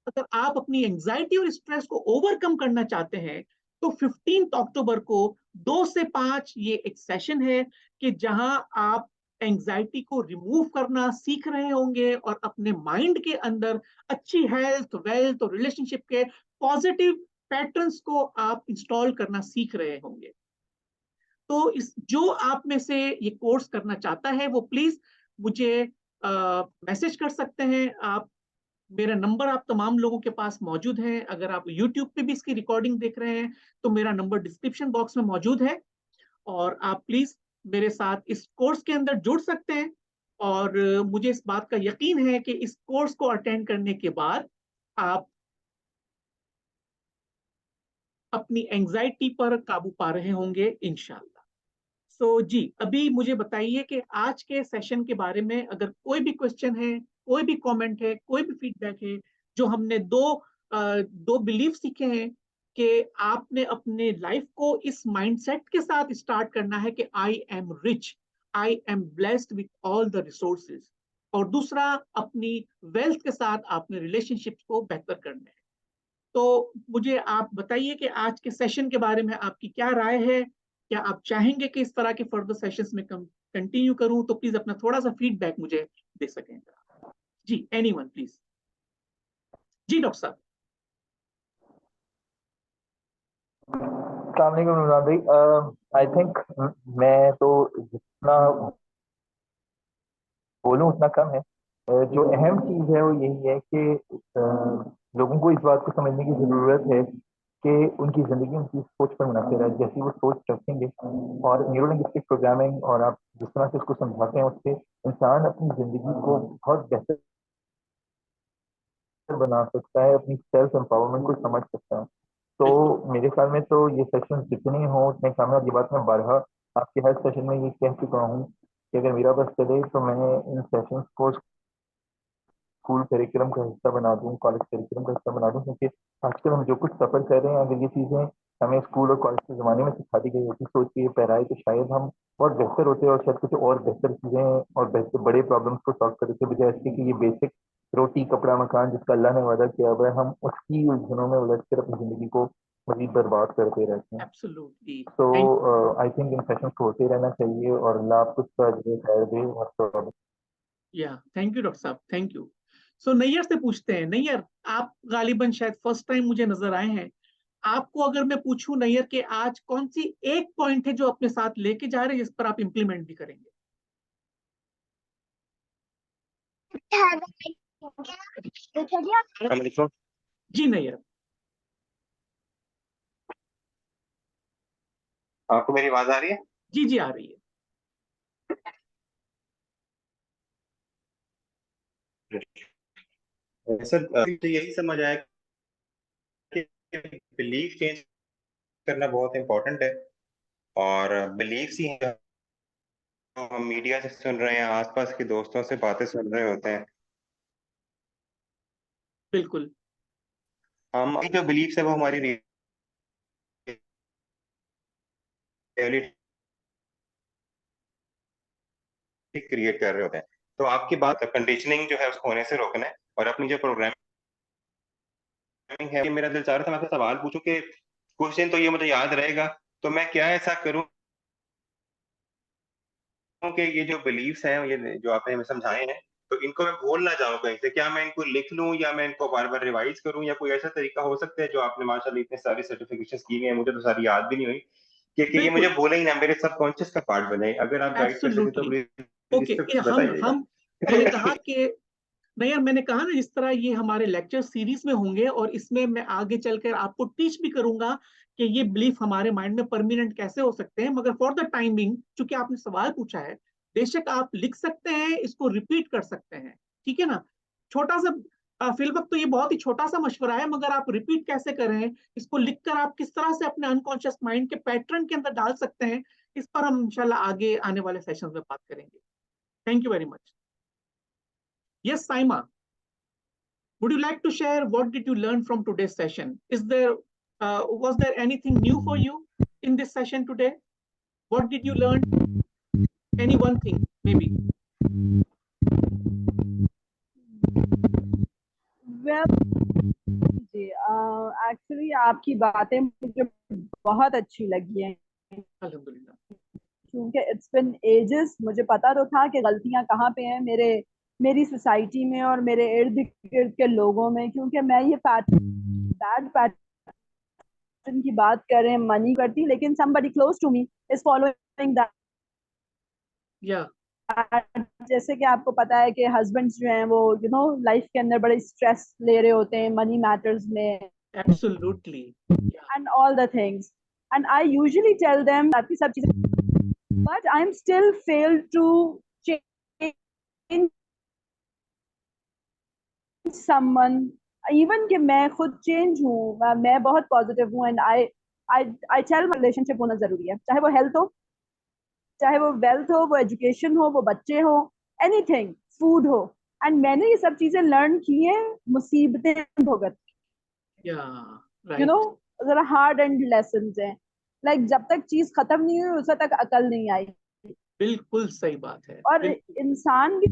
अगर आप अपनी एंजाइटी और स्ट्रेस को ओवरकम करना चाहते हैं तो 15 अक्टूबर को 2 से 5 ये एक सेशन है कि जहां आप एंजाइटी को रिमूव करना सीख रहे होंगे और अपने माइंड के अंदर अच्छी हेल्थ, वेल्थ और रिलेशनशिप के पॉजिटिव पैटर्न्स को आप इंस्टॉल करना सीख रहे होंगे। तो इस जो आप में से ये कोर्स करना चाहता है वो प्लीज मुझे मैसेज कर सकते हैं आप। मेरा नंबर आप तमाम लोगों के पास मौजूद है। अगर आप YouTube पे भी इसकी रिकॉर्डिंग देख रहे हैं तो मेरा नंबर डिस्क्रिप्शन बॉक्स में मौजूद है, और आप प्लीज मेरे साथ इस कोर्स के अंदर जुड़ सकते हैं। और मुझे इस बात का यकीन है कि इस कोर्स को अटेंड करने के बाद आप अपनी एंजाइटी पर काबू पा रहे होंगे इंशाल्लाह। जी, अभी मुझे बताइए कि आज के सेशन के बारे में अगर कोई भी क्वेश्चन है, कोई भी कमेंट है, कोई भी फीडबैक है। जो हमने दो बिलीफ सीखे हैं कि आपने अपने लाइफ को इस माइंडसेट के साथ स्टार्ट करना है कि I am rich, I am blessed with all the resources, और दूसरा अपनी वेल्थ के साथ आपने रिलेशनशिप को बेहतर करना है। तो मुझे आप बताइए कि आज के सेशन के बारे में आपकी क्या राय है। क्या आप चाहेंगे कि इस तरह के फर्दर सेशंस में कंटिन्यू करूं? तो प्लीज अपना थोड़ा सा फीडबैक मुझे दे सकें। जी, एनीवन प्लीज। जी डॉक्टर साहब। अस्सलाम वालेकुम नुमान भाई। आई थिंक मैं तो जितना बोलूं उतना कम है। जो अहम चीज है वो यही है कि लोगों को इस बात को समझने की जरूरत है कि उनकी जिंदगी उनकी सोच पर मुनहसर है। जैसी वो सोच रखेंगे और न्यूरोलिंग्विस्टिक प्रोग्रामिंग और आप जिस तरह से उसको समझाते हैं उससे इंसान अपनी जिंदगी को बहुत बेहतर बना सकता है, अपनी सेल्फ एम्पावरमेंट को समझ सकता है। तो मेरे ख्याल में तो ये सेशन जितने हों उतने कामयाब। ये बात मैं बारहा आपके हर सेशन में ये कह चुका हूँ कि अगर मेरा बस चले तो मैं इन सेशंस को स्कूल करिकुलम का हिस्सा बना दूं, कॉलेज करिकुलम का हिस्सा बना दूं, क्योंकि आजकल हम जो कुछ सफर कर रहे हैं अगर ये चीजें हमें स्कूल और कॉलेज के जमाने में सिखा दी गई होती सोच के पहराए तो शायद हम और बेहतर होते और शायद कुछ और बेहतर चीजें और बेहतर बड़े प्रॉब्लम्स को सॉल्व करते थे, बजाय इसके कि ये बेसिक रोटी कपड़ा मकान जिसका अल्लाह ने वादा किया हुआ है हम उसकी उलझनों में उलझ कर अपनी जिंदगी को मजीद बर्बाद करते रहते हैं। एब्सोल्युटली। तो आई थिंक इन सेशन को होते रहना चाहिए और अल्लाह आपको इसका अजर खैर दे। और या थैंक यू डॉक्टर साहब, थैंक यू। नैयर से पूछते हैं। नैयर, आप गालिबन शायद फर्स्ट टाइम मुझे नजर आए हैं। आपको अगर मैं पूछूं नैयर के आज कौन सी एक पॉइंट है जो अपने साथ लेके जा रहे हैं जिस पर आप इंप्लीमेंट भी करेंगे? जी नैयर। आपको मेरी आवाज आ रही है? जी जी आ रही है। सर तो यही समझ आया कि बिलीफ चेंज करना बहुत इम्पोर्टेंट है, और बिलीफ ही है जो हम मीडिया से सुन रहे हैं, आसपास के दोस्तों से बातें सुन रहे होते हैं। बिल्कुल। हम जो बिलीफ है वो हमारी रियलिटी क्रिएट कर रहे होते हैं। तो आपकी बात कंडीशनिंग जो है उसको होने से रोकना है, और अपनी जो प्रोग्रामिंग है, मेरा दिल चाह रहा था मैं आपसे सवाल पूछूं कि कुछ दिन तो ये मुझे याद रहेगा, तो मैं क्या ऐसा करूं कि ये जो बिलीव्स हैं, ये जो आपने हमें समझाए हैं, तो इनको मैं भूल ना जाऊं कहीं से। क्या मैं इनको लिख लूं या मैं इनको बार बार रिवाइज करूं, या कोई ऐसा तरीका हो सकता है? जो आपने माशाल्लाह इतने सारी सर्टिफिकेशन की हैं, मुझे तो सारी याद भी नहीं हुई, कि ये मुझे बिल्कुल। भूले ही ना, मेरे सबकॉन्शियस का पार्ट बने। अगर आप गाइड कर सके तो एब्सोल्युटली। प्लीज इस ओके, पे कुछ हम बताइएगा। मैंने कहा कि नहीं यार, मैंने कहा ना, जिस तरह ये हमारे लेक्चर सीरीज में होंगे और इसमें मैं आगे चलकर आपको टीच भी करूंगा कि ये बिलीफ हमारे माइंड में परमानेंट कैसे हो सकते हैं। मगर फॉर द टाइमिंग, चूंकि आपने सवाल पूछा है, बेशक आप लिख सकते हैं, इसको रिपीट कर सकते हैं, ठीक है ना। छोटा सा फिल वक्त तो ये बहुत ही छोटा सा मशवरा है, मगर आप रिपीट कैसे करें, इसको लिखकर आप किस तरह से अपने अनकॉन्शियस माइंड के पैटर्न के अंदर डाल सकते हैं, इस पर हम इंशाल्लाह आगे आने वाले सेशंस में बात करेंगे। Thank you very much. Yes Saima, would you like to share what did you learn from today's session? Was there anything new for you in this session today? What did you learn? Any one thing maybe? Well, ji actually आपकी बातें मुझे बहुत अच्छी लगी हैं, अल्हम्दुलिल्लाह। क्योंकि it's been edges. मुझे पता तो था कि गलतियां कहाँ पे हैं मेरी सोसाइटी में और मेरे इर्द गिर्द के लोगों में, क्योंकि मैं ये बैड पैटर्न की बात कर रहे हैं मनी करती, लेकिन somebody close to me is following that। Yeah, जैसे कि आपको पता है कि हस्बैंड्स जो हैं वो लाइफ के अंदर बड़े स्ट्रेस ले रहे होते हैं मनी मैटर्स में absolutely. Yeah, and all the things, and I usually tell them आपकी सब चीजें, but I am still fail to change someone, even कि मैं खुद चेंज हूँ, मैं बहुत पॉजिटिव हूँ, and I I I tell relationship होना जरूरी है, चाहे वो हेल्थ हो, चाहे वो वेल्थ हो, वो एजुकेशन हो, वो बच्चे हो, एनीथिंग, फूड हो। एंड मैंने ये सब चीजें लर्न की हैं मुसीबतें भुगत, yeah, यू नो, right. जरा हार्ड एंड लेसन हैं। लाइक जब तक चीज खत्म नहीं हुई उस तक अकल नहीं आई। बिल्कुल सही बात है, और बिल्कुल। इंसान भी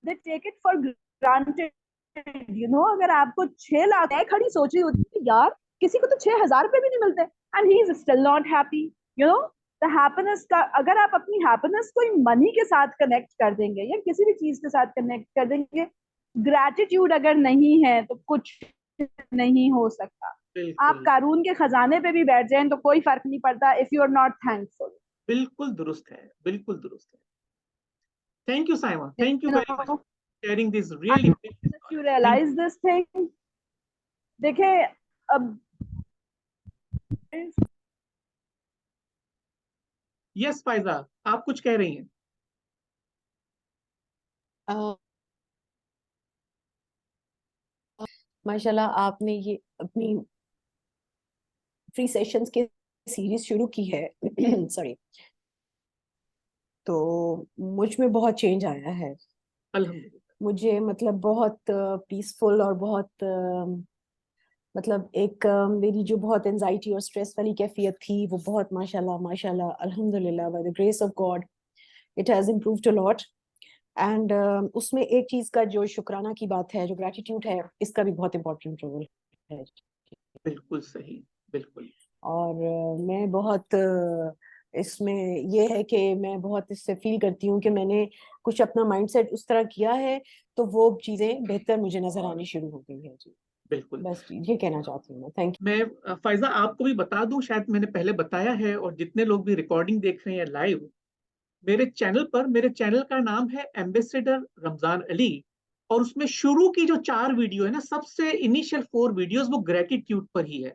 they take it for granted, अगर आपको 6 लाख है खड़ी सोच रही होती है यार, किसी को तो 6,000 रुपए भी नहीं मिलते, and he is still not happy, the happiness का, अगर आप अपनी हैप्पीनेस को मनी के साथ कनेक्ट कर देंगे या किसी भी चीज के साथ कनेक्ट कर देंगे, ग्रैटिट्यूड अगर नहीं है तो कुछ नहीं हो सकता। आप बिल्कुल कारून के खजाने पे भी बैठ जाएं तो कोई फर्क नहीं पड़ता if you are not thankful. बिल्कुल दुरुस्त है, बिल्कुल दुरुस्त है। Thank you Saima, thank you you very much no, sharing this really big you thought. Thank realise this thing. देखिए अब यस फायजा, आप कुछ कह रही हैं? माशाल्लाह आपने ये अपनी फ्री सेशंस की सीरीज शुरू की है सॉरी, तो मुझ में बहुत चेंज आया है। अल्हम्दुलिल्लाह। मुझे मतलब बहुत पीसफुल और बहुत मतलब एक मेरी जो बहुत एंजाइटी और स्ट्रेस वाली कैफियत थी वो बहुत माशाल्लाह माशाल्लाह अल्हम्दुलिल्लाह by the grace of God it has improved a lot. And उसमें एक चीज का जो शुक्राना की बात है, जो ग्रेटिट्यूड है, इसका भी बहुत इंपॉर्टेंट रोल है। बिल्कुल सही, बिल्कुल। और मैं बहुत इसमें ये है कि मैं बहुत इससे फील करती हूँ कि मैंने कुछ अपना माइंडसेट उस तरह किया है तो वो चीजें बेहतर मुझे नजर आनी शुरू हो गई है। जी बिल्कुल। बस ये कहना चाहती हूँ मैं। Thank you. मैं फायजा आपको भी बता दूं, शायद मैंने पहले बताया है, और जितने लोग भी रिकॉर्डिंग देख रहे हैं लाइव, मेरे चैनल का नाम है एम्बेसडर रमजान अली, और उसमें शुरू की जो 4 वीडियो है ना, सबसे इनिशियल 4 वीडियोस वो ग्रेटिट्यूड पर ही है,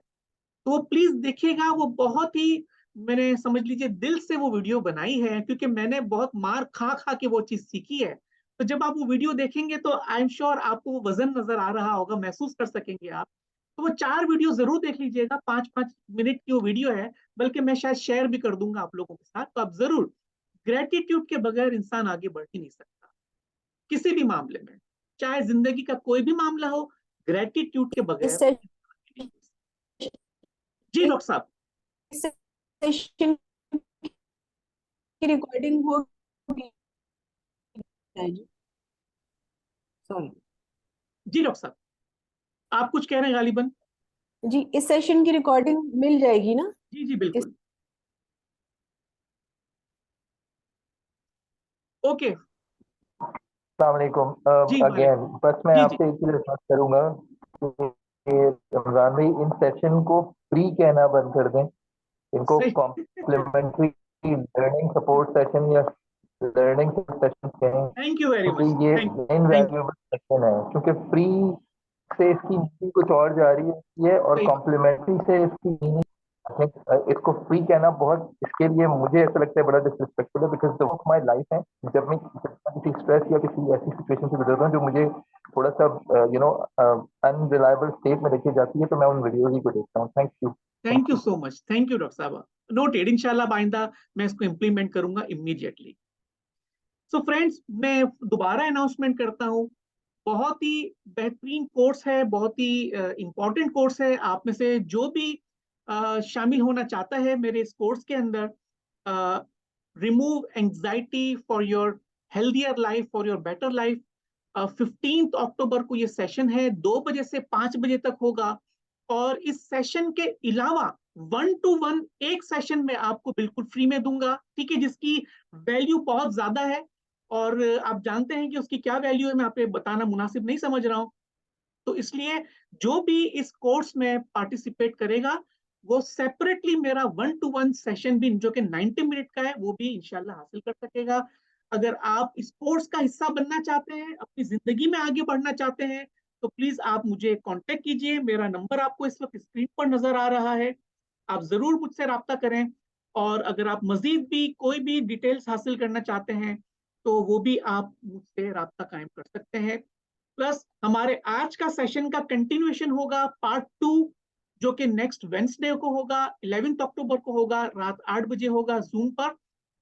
तो वो प्लीज देखिएगा। वो बहुत ही, मैंने समझ लीजिए दिल से वो वीडियो बनाई है, क्योंकि मैंने बहुत मार खा खा के वो चीज सीखी है। तो जब आप वो वीडियो देखेंगे तो आई एम श्योर आपको वो वजन नजर आ रहा होगा, महसूस कर सकेंगे आप। तो वो 4 वीडियो जरूर देख लीजिएगा, 5-5 मिनट की वो वीडियो है, बल्कि मैं शायद शेयर भी कर दूंगा आप लोगों के साथ। तो आप जरूर, ग्रेटिट्यूड के बगैर इंसान आगे बढ़ ही नहीं सकता किसी भी मामले में, चाहे जिंदगी का कोई भी मामला हो, ग्रेटिट्यूड के इस बगैर। जी डॉक्टर साहब। सेशन की रिकॉर्डिंग होगी? सॉरी जी डॉक्टर साहब, आप कुछ कह रहे हैं गालिबन? जी, इस सेशन की रिकॉर्डिंग मिल जाएगी ना? जी जी बिल्कुल। ओके। अस्सलाम वालेकुम जी अगेन। बस मैं जी जी आपसे एक ही रिक्वेस्ट करूंगा कि रमजान भाई इन सेशन को फ्री कहना बंद कर दें, इनको सही। कॉम्प्लीमेंट्री लर्निंग सपोर्ट सेशन या लर्निंग सेशन कहें, थैंक यू वेरी क्योंकि मच, ये थैंक यू। इनवैल्यूएबल सेशन है, क्योंकि फ्री से इसकी मीनिंग कुछ और जा रही है और सही बात। कॉम्प्लीमेंट्री से इसकी मीनिंग, इसको फ्री कहना बहुत, इसके लिए मुझे ऐसा लगता है बड़ा डिसरिस्पेक्टफुल है, because the work my life है। जब मैं किसी स्ट्रेस या किसी ऐसी सिचुएशन से गुजरता हूँ जो मुझे थोड़ा सा अनरिलायबल स्टेट में रखी जाती है, तो मैं उन वीडियोज ही को देखता हूँ। Thank you. Thank you so much, thank you doctor साहब। नोटेड, इंशाल्लाह आइंदा मैं इसको इम्प्लीमेंट करूंगा इमीडिएटली। सो फ्रेंड्स, मैं दोबारा अनाउंसमेंट करता हूँ, बहुत ही बेहतरीन कोर्स है, बहुत ही इम्पोर्टेंट कोर्स है। आप में से जो भी शामिल होना चाहता है मेरे इस कोर्स के अंदर, remove anxiety for your healthier life, for your better life, 15 अक्टूबर को ये सेशन है, 2 बजे से 5 बजे तक होगा। और इस सेशन के अलावा 1-to-1 एक सेशन में आपको बिल्कुल फ्री में दूंगा, ठीक है, जिसकी वैल्यू बहुत ज्यादा है। और आप जानते हैं कि उसकी क्या वैल्यू है, मैं आपको बताना मुनासिब नहीं समझ रहा हूं। तो इसलिए जो भी इस कोर्स में पार्टिसिपेट करेगा, वो सेपरेटली मेरा 1-to-1 सेशन भी, जो कि 90 मिनट का है, वो भी इंशाल्लाह हासिल कर सकेगा। अगर आप इस कोर्स का हिस्सा बनना चाहते हैं, अपनी जिंदगी में आगे बढ़ना चाहते हैं, तो प्लीज आप मुझे कांटेक्ट कीजिए। मेरा नंबर आपको इस वक्त स्क्रीन पर नजर आ रहा है, आप जरूर मुझसे रब्ता करें। और अगर आप मजीद भी कोई भी डिटेल्स हासिल करना चाहते हैं, तो वो भी आप मुझसे रब्ता कायम कर सकते हैं। प्लस हमारे आज का सेशन का कंटिन्यूएशन होगा, पार्ट 2, जो कि नेक्स्ट वेंसडे को होगा, 11 अक्टूबर को होगा, रात 8 बजे होगा जूम पर।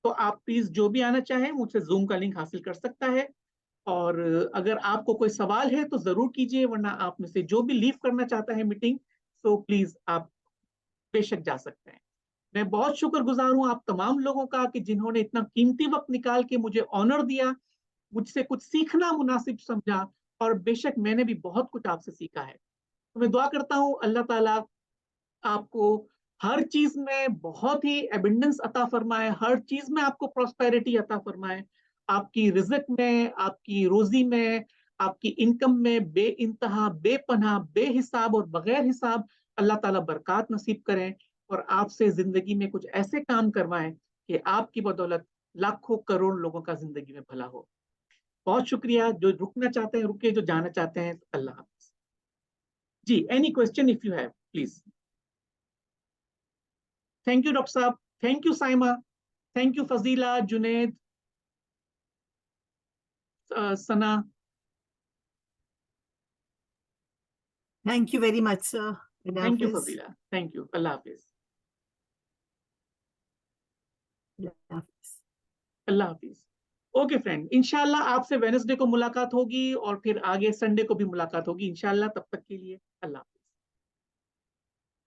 तो आप प्लीज जो भी आना चाहें मुझसे जूम का लिंक हासिल कर सकता है। और अगर आपको कोई सवाल है तो जरूर कीजिए, वरना आप में से जो भी लीव करना चाहता है मीटिंग, तो प्लीज आप बेशक जा सकते हैं। मैं बहुत शुक्रगुजार हूं आप तमाम लोगों का कि जिन्होंने इतना कीमती वक्त निकाल के मुझे ऑनर दिया, मुझसे कुछ सीखना मुनासिब समझा, और बेशक मैंने भी बहुत कुछ आपसे सीखा है। तो मैं दुआ करता हूँ अल्लाह ताला आपको हर चीज में बहुत ही एबिंडेंस अता फरमाए, हर चीज में आपको प्रॉस्पेरिटी अता फरमाए, आपकी रिज़्क में, आपकी रोजी में, आपकी इनकम में बे इंतहा, बेपनाह, बेहिसाब और बगैर हिसाब अल्लाह ताला बरकत नसीब करें। और आपसे जिंदगी में कुछ ऐसे काम करवाएं कि आपकी बदौलत लाखों करोड़ लोगों का जिंदगी में भला हो। बहुत शुक्रिया। जो रुकना चाहते हैं रुके, जो जाना चाहते हैं अल्लाह हाफ़िज़। जी, any question if you have please. Thank you doctor साहब, thank you Saima, thank you Fazila, Junaid, Sana. Thank you very much sir. Thank you Fazila, thank you. अल्लाह हाफिज। अल्लाह हाफिज। ओके फ्रेंड, इंशाल्लाह आपसे वेडनेसडे को मुलाकात होगी और फिर आगे संडे को भी मुलाकात होगी इंशाल्लाह। तब तक के लिए अल्लाह हाफिज।